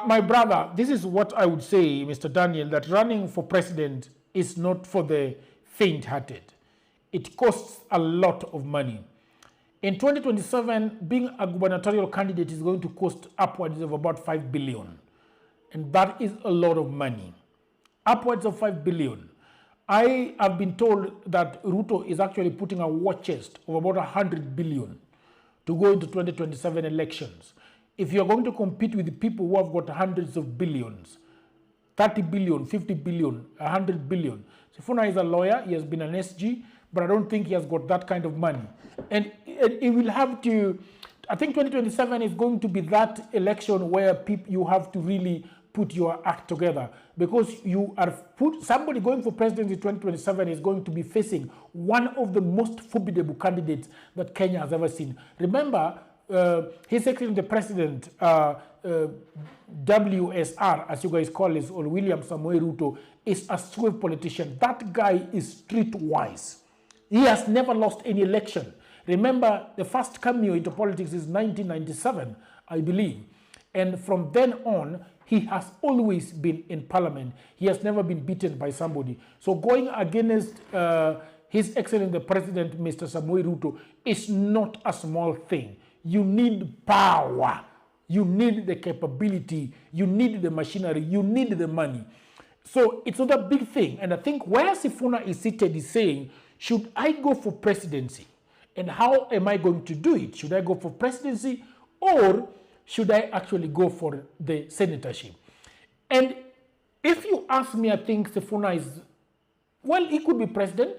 My brother, this is what I would say, Mr. Daniel, that running for president is not for the faint-hearted. It costs a lot of money. In 2027, being a gubernatorial candidate is going to cost upwards of about 5 billion. And that is a lot of money. Upwards of 5 billion. I have been told that Ruto is actually putting a war chest of about 100 billion to go into 2027 elections. If you're going to compete with people who have got hundreds of billions, 30 billion, 50 billion, 100 billion. Sifuna is a lawyer. He has been an SG, but I don't think he has got that kind of money. And he will have to, I think 2027 is going to be that election where you have to really put your act together, because somebody going for president in 2027 is going to be facing one of the most formidable candidates that Kenya has ever seen. Remember, His Excellency the President, WSR, as you guys call it, or William Samoei Ruto, is a swift politician. That guy is streetwise. He has never lost any election. Remember, the first cameo into politics is 1997, I believe. And from then on, he has always been in parliament. He has never been beaten by somebody. So going against His Excellency the President, Mr. Samoei Ruto, is not a small thing. You need power. You need the capability. You need the machinery. You need the money. So it's not a big thing. And I think where Sifuna is seated is saying, should I go for presidency? And how am I going to do it? Should I go for presidency or should I actually go for the senatorship? And if you ask me, I think Sifuna is, well, he could be president.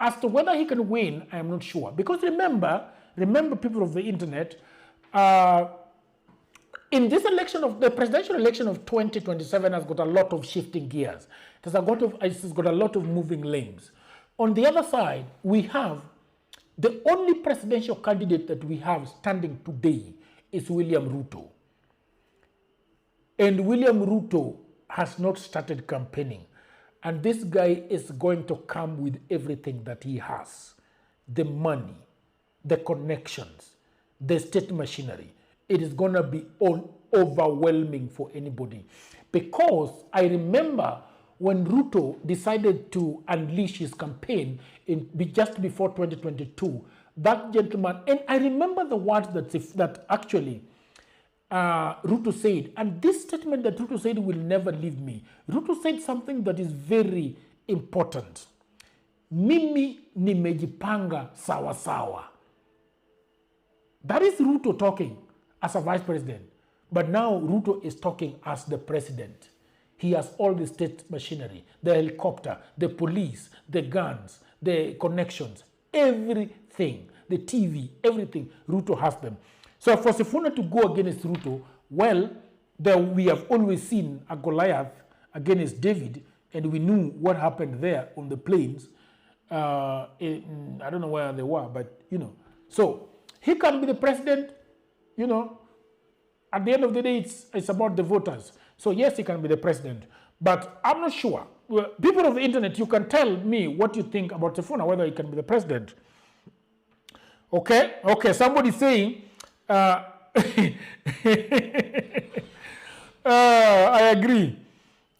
As to whether he can win, I am not sure. Because remember people of the internet, in this election of the presidential election of 2027 has got a lot of shifting gears. It's got a lot of moving lanes. On the other side, we have the only presidential candidate that we have standing today is William Ruto. And William Ruto has not started campaigning. And this guy is going to come with everything that he has. The money, the connections, the state machinery. It is going to be overwhelming for anybody. Because I remember when Ruto decided to unleash his campaign just before 2022, that gentleman, and I remember the words that actually Ruto said, and this statement that Ruto said will never leave me. Ruto said something that is very important. Mimi nimejipanga sawa sawa. That is Ruto talking as a vice president. But now Ruto is talking as the president. He has all the state machinery, the helicopter, the police, the guns, the connections, everything, the TV, everything. Ruto has them. So for Sifuna to go against Ruto, well, we have always seen a Goliath against David, and we knew what happened there on the plains. I don't know where they were, but, So he can be the president, At the end of the day, it's about the voters. So yes, he can be the president, but I'm not sure. Well, people of the internet, you can tell me what you think about Sifuna, whether he can be the president. Okay, somebody's saying, I agree.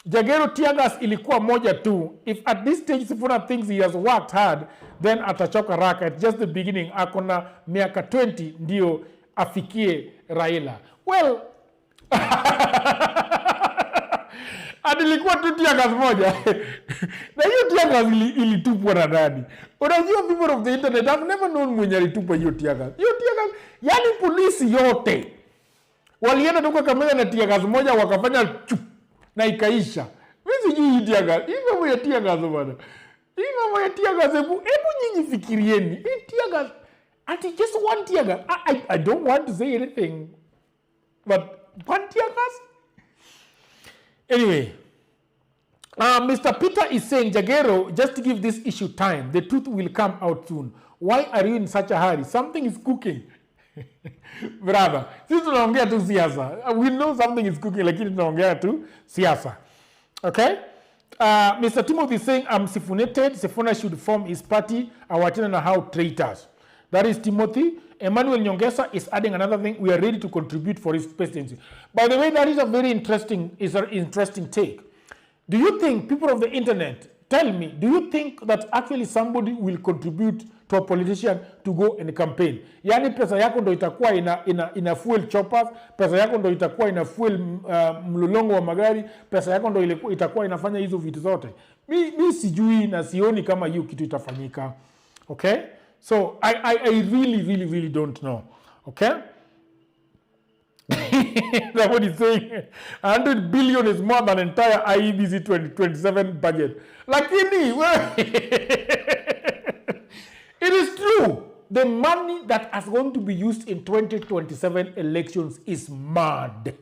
Jagero Tiagas ilikuwa moja tu. If at this stage Sifuna thinks he has worked hard, then atachoka raka. It's just the beginning. Akona miaka 20 ndio afikie Raila. Well, adilikuwa tu tiagas moja. Na hiyo tiagas ilitupwa na nani? Unajua, people of the internet, I've never known mwenye alitupa hiyo tiagas. Hiyo tiagas, yani polisi yote walienda tuka kamera na tiagas moja wakafanya chup na ikaisha. Mimi sijui hii tiagas. Hii mambo ya tiagas bwana. Hii mambo ya tiagas, hebu nyinyi fikirieni. Hii tiagas, ati just one tiagas. I don't want to say anything, but one tiagas. Anyway, Mr. Peter is saying, Jagero, just to give this issue time, the truth will come out soon. Why are you in such a hurry? Something is cooking. Brother, sisi tunaongea tu siasa. We know something is cooking, lakini tunaongea tu siasa. Okay? Mr. Timothy is saying, I'm Sifunated. Sifuna should form his party. Awachana na how traitors. That is Timothy. Emmanuel Nyongesa is adding another thing. We are ready to contribute for his presidency. By the way, that is a very interesting take. Do you think, people of the internet, tell me, do you think that actually somebody will contribute to a politician to go and campaign? Yani pesa yako ndo itakuwa ina fuel choppers, pesa yako ndo itakuwa ina fuel mlolongo wa magari, pesa yako ndo itakuwa inafanya hizo vitu zote. Mi sijui na sioni kama hiyo kitu itafanyika. Okay? So I really don't know. Okay? Somebody is saying 100 billion is more than entire IEBC 2027 budget. Lakini, it is true. The money that is going to be used in 2027 elections is mad.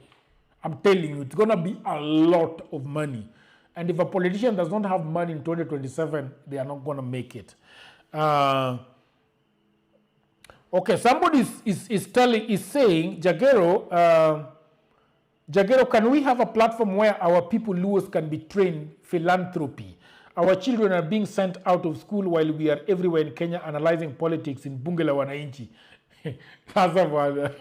I'm telling you, it's going to be a lot of money. And if a politician does not have money in 2027, they are not going to make it. Okay, somebody is saying, Jagero, can we have a platform where our people Luos can be trained philanthropy? Our children are being sent out of school while we are everywhere in Kenya analyzing politics in Bunge la Wananchi. Sasa bwana.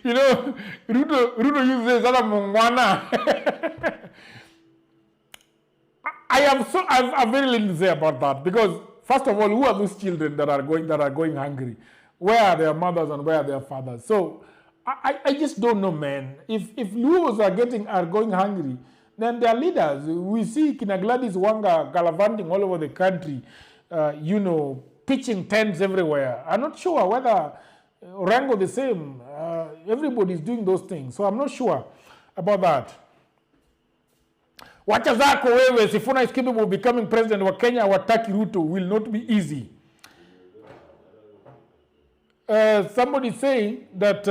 You know, Ruto uses that mungwana. I'm very little to say about that, because first of all, who are those children that are going hungry? Where are their mothers and where are their fathers? So I just don't know, man. If Luos are going hungry, then their leaders, we see Kina Gladys Wanga gallivanting all over the country, pitching tents everywhere. I'm not sure whether Orango the same. Everybody's doing those things, so I'm not sure about that. Wacha zako wewe, Sifuna is capable of becoming president wa Kenya, wataki Ruto will not be easy. Somebody saying that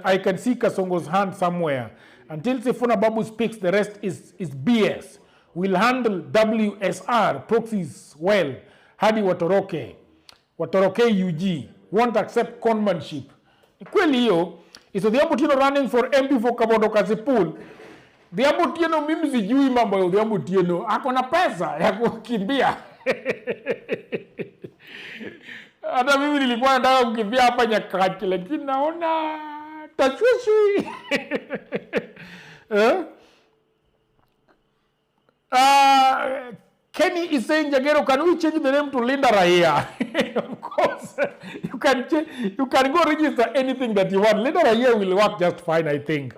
I can see Kasongo's hand somewhere. Until Sifuna Babu speaks, the rest is BS. We'll handle WSR proxies well. Hadi Watoroke UG won't accept conmanship. Kweli hiyo, is the Ambutino running for MP for Kabodo Kasipul. The Ambutino mimi sijui mambo ya the Ambutino. Ako na pesa ya kukimbia. Hata mimi nilikuwa nataka kukimbia hapa Nyakati, lakini naona tashwishi. Kenny is saying, Jagero, can we change the name to Linda Raia? Of course, you can go register anything that you want. Linda Raia will work just fine, I think.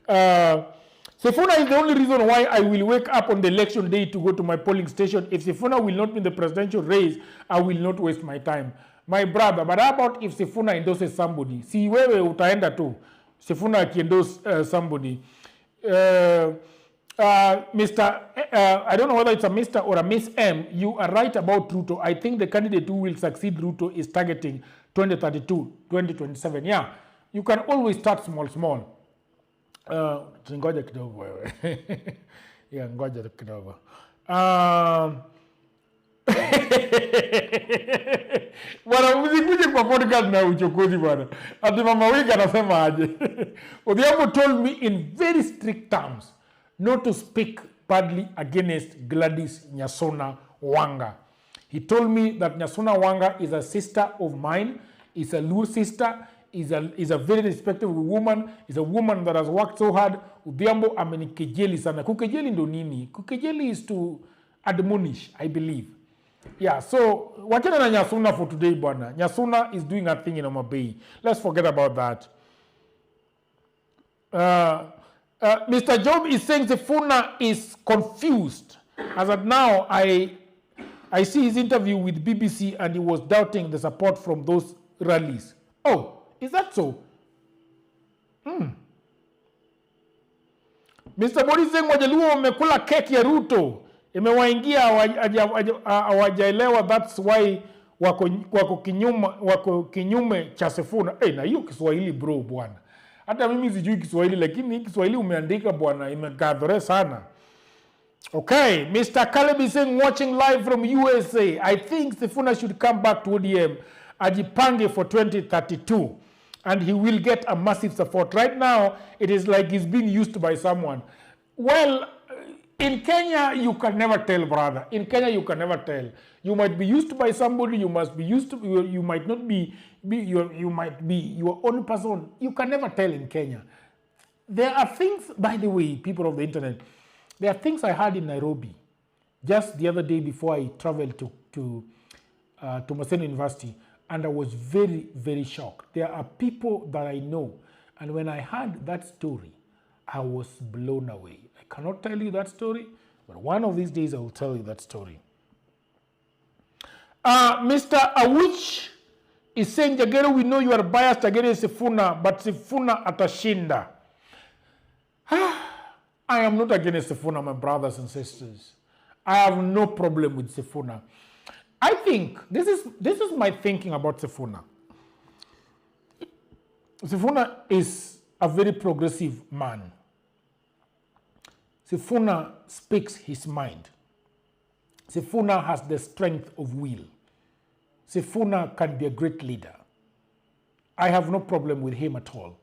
Sifuna is the only reason why I will wake up on the election day to go to my polling station. If Sifuna will not win the presidential race, I will not waste my time. My brother, but how about if Sifuna endorses somebody? Si wewe utaenda tu. Sifuna akiendorse somebody. Mr. I don't know whether it's a Mr. or a Miss M. You are right about Ruto. I think the candidate who will succeed Ruto is targeting 2032, 2027. Yeah, you can always start small. Ngoja kidogo wewe. Yeah, ngoja kidogo. Bwana msikuje kwa podcast na uchokozi bwana. Ati mama Wika anasema aje. Odhiambo told me in very strict terms not to speak badly against Gladys Nyasona Wanga. He told me that Nyasona Wanga is a sister of mine, is a Luo sister, is a very respectable woman, is a woman that has worked so hard. Odhiambo amenikejeli sana. Kukejeli ndo nini? Kukejeli is to admonish, I believe. Yeah, so wachana na Nyasuna for today, bwana. Nyasuna is doing a thing in Homa Bay. Let's forget about that. Mr. Job is saying Sifuna is confused. As of now, I see his interview with BBC and he was doubting the support from those rallies. Oh, is that so? Mr. Bodi saying Wajaluo wamekula keki ya Ruto. Imewaingia hawajaelewa, that's why wako kinyume cha Sifuna. Na hiyo Kiswahili bro bwana. Hata mimi sijui Kiswahili, lakini Kiswahili umeandika bwana, imegadhore sana. Okay, Mr. Caleb is saying watching live from USA. I think Sifuna should come back to ODM. Ajipange for 2032 and he will get a massive support. Right now, it is like he's being used by someone. Well, in Kenya, you can never tell, brother. In Kenya, you can never tell. You might be used by somebody, you must be used to, you might not be you might be your own person. You can never tell in Kenya. There are things, by the way, people of the internet, there are things I heard in Nairobi just the other day before I traveled to Maseno University, and I was very, very shocked. There are people that I know, and when I heard that story, I was blown away. I cannot tell you that story, but one of these days I will tell you that story. Mr. Awich is saying, Jagero, we know you are biased against Sifuna, but Sifuna atashinda. I am not against Sifuna, my brothers and sisters. I have no problem with Sifuna. I think this is my thinking about Sifuna. Sifuna is a very progressive man. Sifuna speaks his mind. Sifuna has the strength of will. Sifuna can be a great leader. I have no problem with him at all.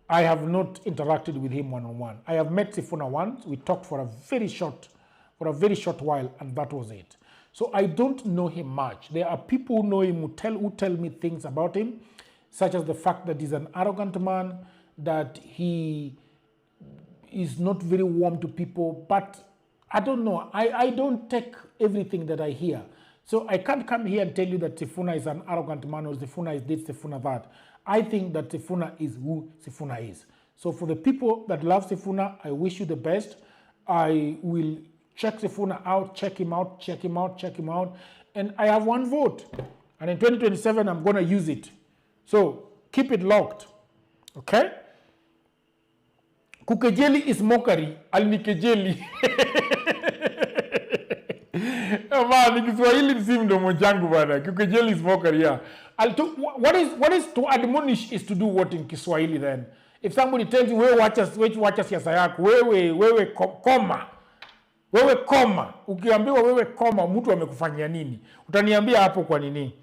I have not interacted with him one-on-one. I have met Sifuna once. We talked for a very short while, and that was it. So I don't know him much. There are people who know him who tell me things about him, such as the fact that he's an arrogant man, that he is not very warm to people. But I don't know. I don't take everything that I hear. So I can't come here and tell you that Sifuna is an arrogant man or Sifuna is this, Sifuna that. I think that Sifuna is who Sifuna is. So for the people that love Sifuna, I wish you the best. I will check Sifuna out, check him out. And I have one vote. And in 2027, I'm going to use it. So keep it locked. Okay? Kukejeli is mockery. Alinikejeli. Man, Kiswahili si mdomo changu bana. Kukejeli is mockery, yeah. What is to admonish is to do what in Kiswahili then? If somebody tells you, wewe wacha siasa yako, wewe koma. Wewe koma. Ukiambiwa wewe koma, mtu amekufanyia nini? Utaniambia hapo kwa nini?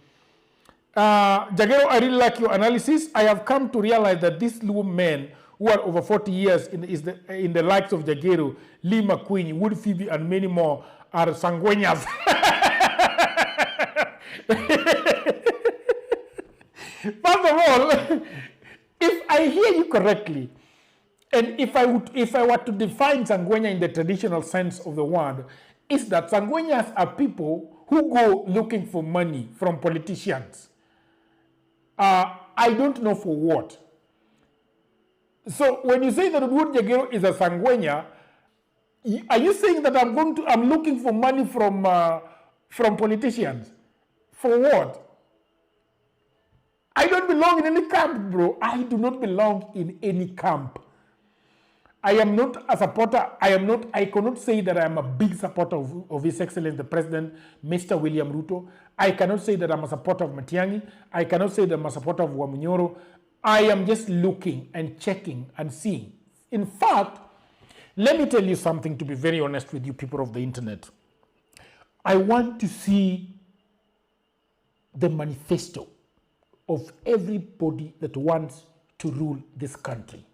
Jagero, I really like your analysis. I have come to realize that these little men who are over 40 years in the likes of Jagero, Lee McQueen, Wood Phoebe, and many more are sangueñas. First of all, if I hear you correctly, and if I were to define sangueña in the traditional sense of the word, is that sangueñas are people who go looking for money from politicians. I don't know for what. So when you say that Wood Jagero is a sangueña, are you saying that I'm looking for money from politicians? For what? I don't belong in any camp, bro. I do not belong in any camp. I am not a supporter. I cannot say that I am a big supporter of His Excellency the President, Mr. William Ruto. I cannot say that I'm a supporter of Matiang'i. I cannot say that I'm a supporter of Wamunyoro. I am just looking and checking and seeing. In fact, let me tell you something, to be very honest with you people of the internet. I want to see the manifesto of everybody that wants to rule this country.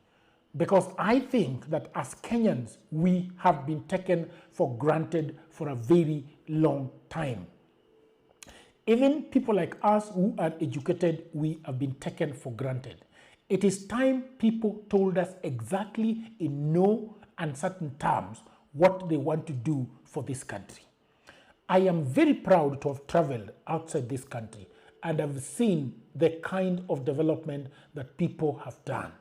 Because I think that as Kenyans, we have been taken for granted for a very long time. Even people like us who are educated, we have been taken for granted. It is time people told us exactly in no uncertain terms what they want to do for this country. I am very proud to have traveled outside this country and have seen the kind of development that people have done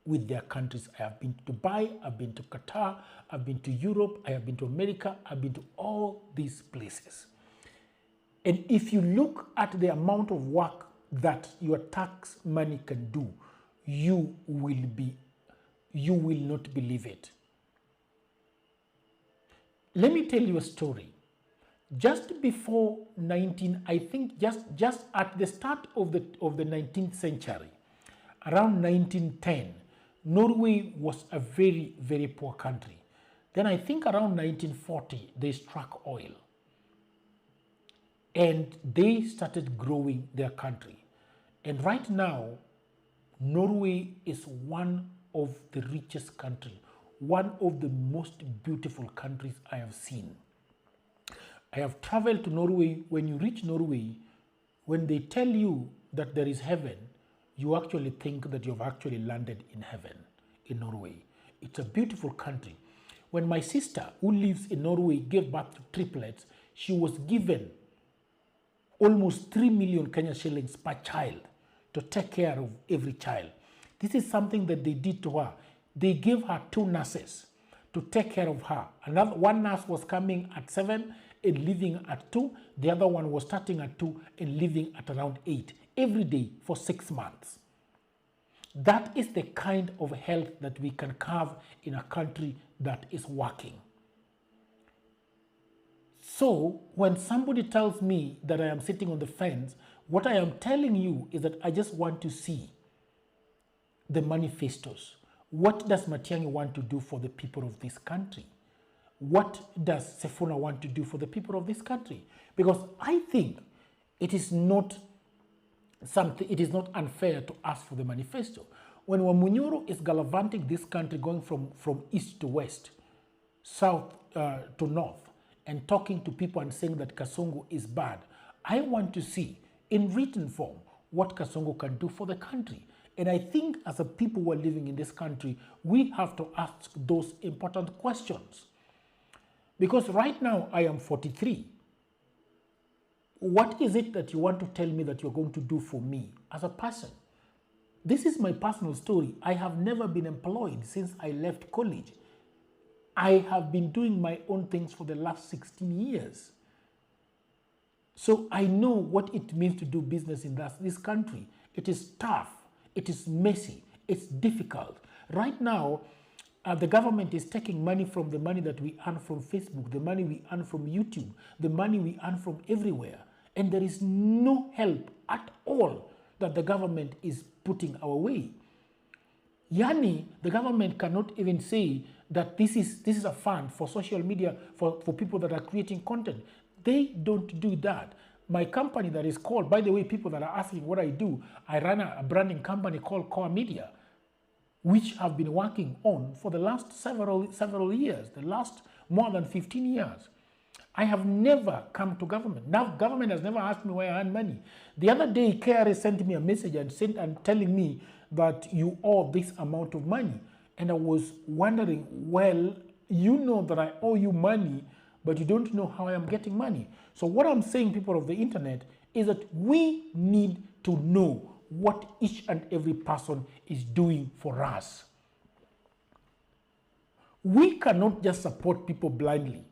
with their countries. I have been to Dubai, I've been to Qatar, I've been to Europe, I have been to America, I've been to all these places. And if you look at the amount of work that your tax money can do, you will not believe it. Let me tell you a story. Just before I think just at the start of the 19th century, around 1910, Norway was a very, very poor country. Then I think around 1940, they struck oil. And they started growing their country. And right now, Norway is one of the richest countries, one of the most beautiful countries I have seen. I have traveled to Norway. When you reach Norway, when they tell you that there is heaven, you actually think that you've actually landed in heaven in Norway. It's a beautiful country. When my sister, who lives in Norway, gave birth to triplets, she was given almost 3 million Kenya shillings per child to take care of every child. This is something that they did to her. They gave her 2 nurses to take care of her. One nurse was coming at 7 and leaving at 2. The other one was starting at 2 and leaving at around 8 every day for 6 months. That is the kind of health that we can have in a country that is working. So when somebody tells me that I am sitting on the fence, what I am telling you is that I just want to see the manifestos. What does Matiang'i want to do for the people of this country? What does Sifuna want to do for the people of this country? Because I think it is not unfair to ask for the manifesto. When Wamunyoro is gallivanting this country, going from east to west, south to north, and talking to people and saying that Kasongo is bad, I want to see in written form what Kasongo can do for the country. And I think as a people who are living in this country, we have to ask those important questions. Because right now I am 43. What is it that you want to tell me that you're going to do for me as a person? This is my personal story. I have never been employed since I left college. I have been doing my own things for the last 16 years. So I know what it means to do business in this country. It is tough. It is messy. It's difficult. Right now, the government is taking money from the money that we earn from Facebook, the money we earn from YouTube, the money we earn from everywhere. And there is no help at all that the government is putting our way. Yani, the government cannot even say that this is a fund for social media, for people that are creating content. They don't do that. My company that is called, by the way, people that are asking what I do, I run a branding company called Core Media, which have been working on for the last several years, the last more than 15 years. I have never come to government. Now, government has never asked me where I earn money. The other day, KRA sent me a message and telling me that you owe this amount of money. And I was wondering, well, you know that I owe you money, but you don't know how I am getting money. So what I'm saying, people of the internet, is that we need to know what each and every person is doing for us. We cannot just support people blindly.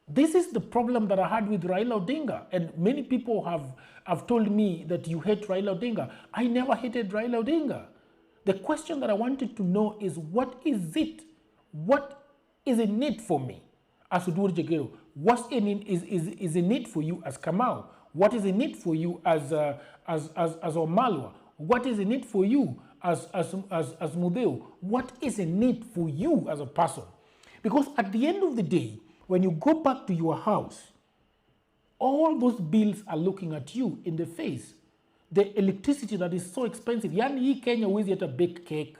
This is the problem that I had with Raila Odinga, and many people have told me that you hate Raila Odinga. I never hated Raila Odinga. The question that I wanted to know is, what is it? What is in it for me as Udur Jegero? What is in it for you as Kamau? What is in it for you as Omalwa? What is in it for you as Mudeo? What is in it for you as a person? Because at the end of the day, when you go back to your house, all those bills are looking at you in the face. The electricity that is so expensive. Yani hii Kenya huwezi hata bake cake.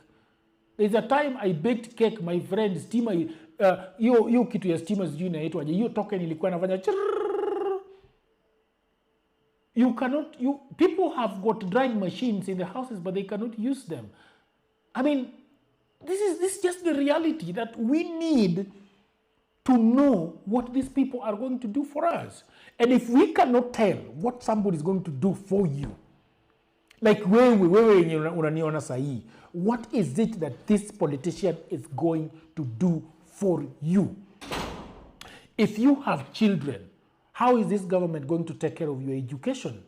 There's a time I baked cake, my friend, steamer, hiyo kitu ya steamer sijui inaitwaje. Hiyo token ilikuwa inafanya people have got drying machines in the houses, but they cannot use them. I mean, this is just the reality that we need to know what these people are going to do for us. And if we cannot tell what somebody is going to do for you, like wewe unaniona sahi, what is it that this politician is going to do for you? If you have children, how is this government going to take care of your education?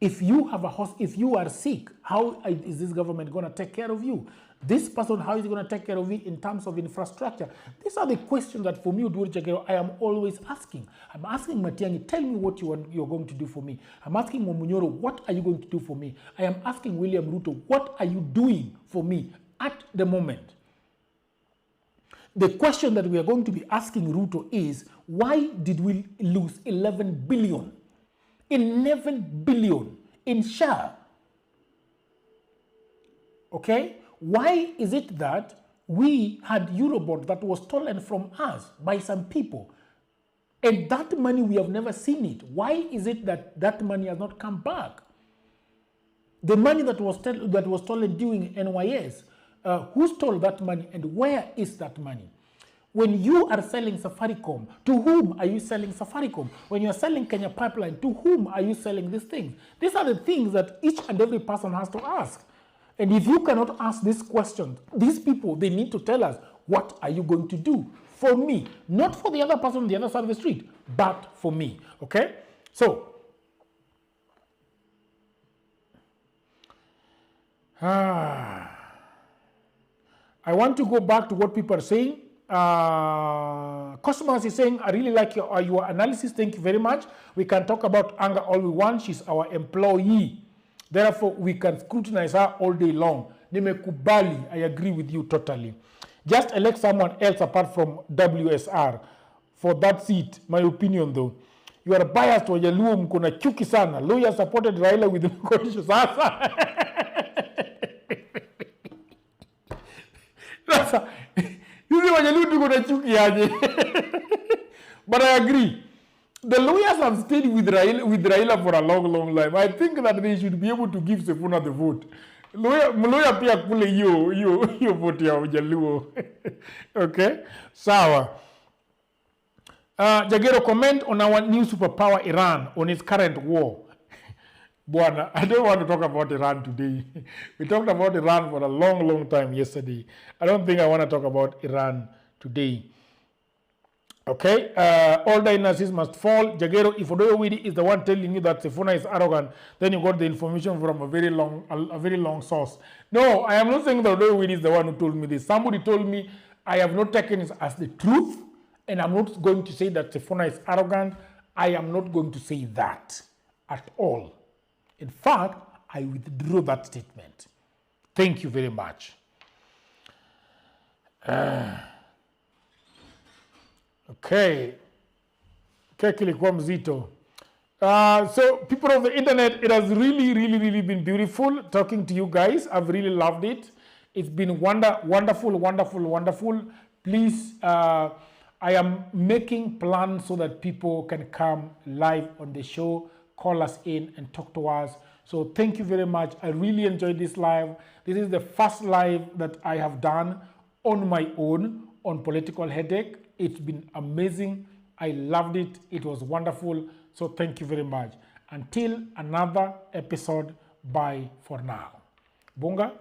If you have if you are sick, how is this government going to take care of you? This person, how is he going to take care of you in terms of infrastructure? These are the questions that for me, I am always asking. I'm asking Matiang'i, tell me what you're going to do for me. I'm asking Mwamunyoro, what are you going to do for me? I am asking William Ruto, what are you doing for me at the moment? The question that we are going to be asking Ruto is, why did we lose 11 billion? 11 billion in SHA. Okay? Why is it that we had Eurobond that was stolen from us by some people, and that money we have never seen it? Why is it that that money has not come back? The money that was stolen during NYS, who stole that money and where is that money? When you are selling Safaricom, to whom are you selling Safaricom? When you are selling Kenya Pipeline, to whom are you selling these things? These are the things that each and every person has to ask. And if you cannot ask these questions, these people, they need to tell us, what are you going to do for me? Not for the other person on the other side of the street, but for me, okay? So, I want to go back to what people are saying. Customers is saying, I really like your analysis. Thank you very much. We can talk about anger all we want. She's our employee. Therefore, we can scrutinize her all day long. Nimekubali, I agree with you totally. Just elect someone else apart from WSR for that seat, my opinion though. You are biased, Wajaluo mko na chuki sana. Luya supported Raila with Mkonisho. Sasa. Sasa. Hizi Wajaluo tuko na chuki aje. But I agree. The lawyers have stayed with Raila for a long time. I think that they should be able to give Sifuna the vote. Lawyer pia kule hiyo vote ya Wajaluo. Okay? Sawa. Jagero, comment on our new superpower Iran on its current war. Bwana, I don't want to talk about Iran today. We talked about Iran for a long time yesterday. I don't think I want to talk about Iran today. Okay, all dynasties must fall. Jagero, if Odoyowidi is the one telling you that Sifuna is arrogant, then you got the information from a very long source. No, I am not saying that Odoyowidi is the one who told me this. Somebody told me. I have not taken it as the truth, and I'm not going to say that Sifuna is arrogant. I am not going to say that at all. In fact, I withdrew that statement. Thank you very much. Okay. Kilikuwa mzito. So people of the internet, it has really been beautiful talking to you guys. I've really loved it. It's been wonderful. Please, I am making plans so that people can come live on the show, call us in and talk to us. So thank you very much. I really enjoyed this live. This is the first live that I have done on my own on Political Headache. It's been amazing. I loved it. It was wonderful. So thank you very much. Until another episode, bye for now. Bunga.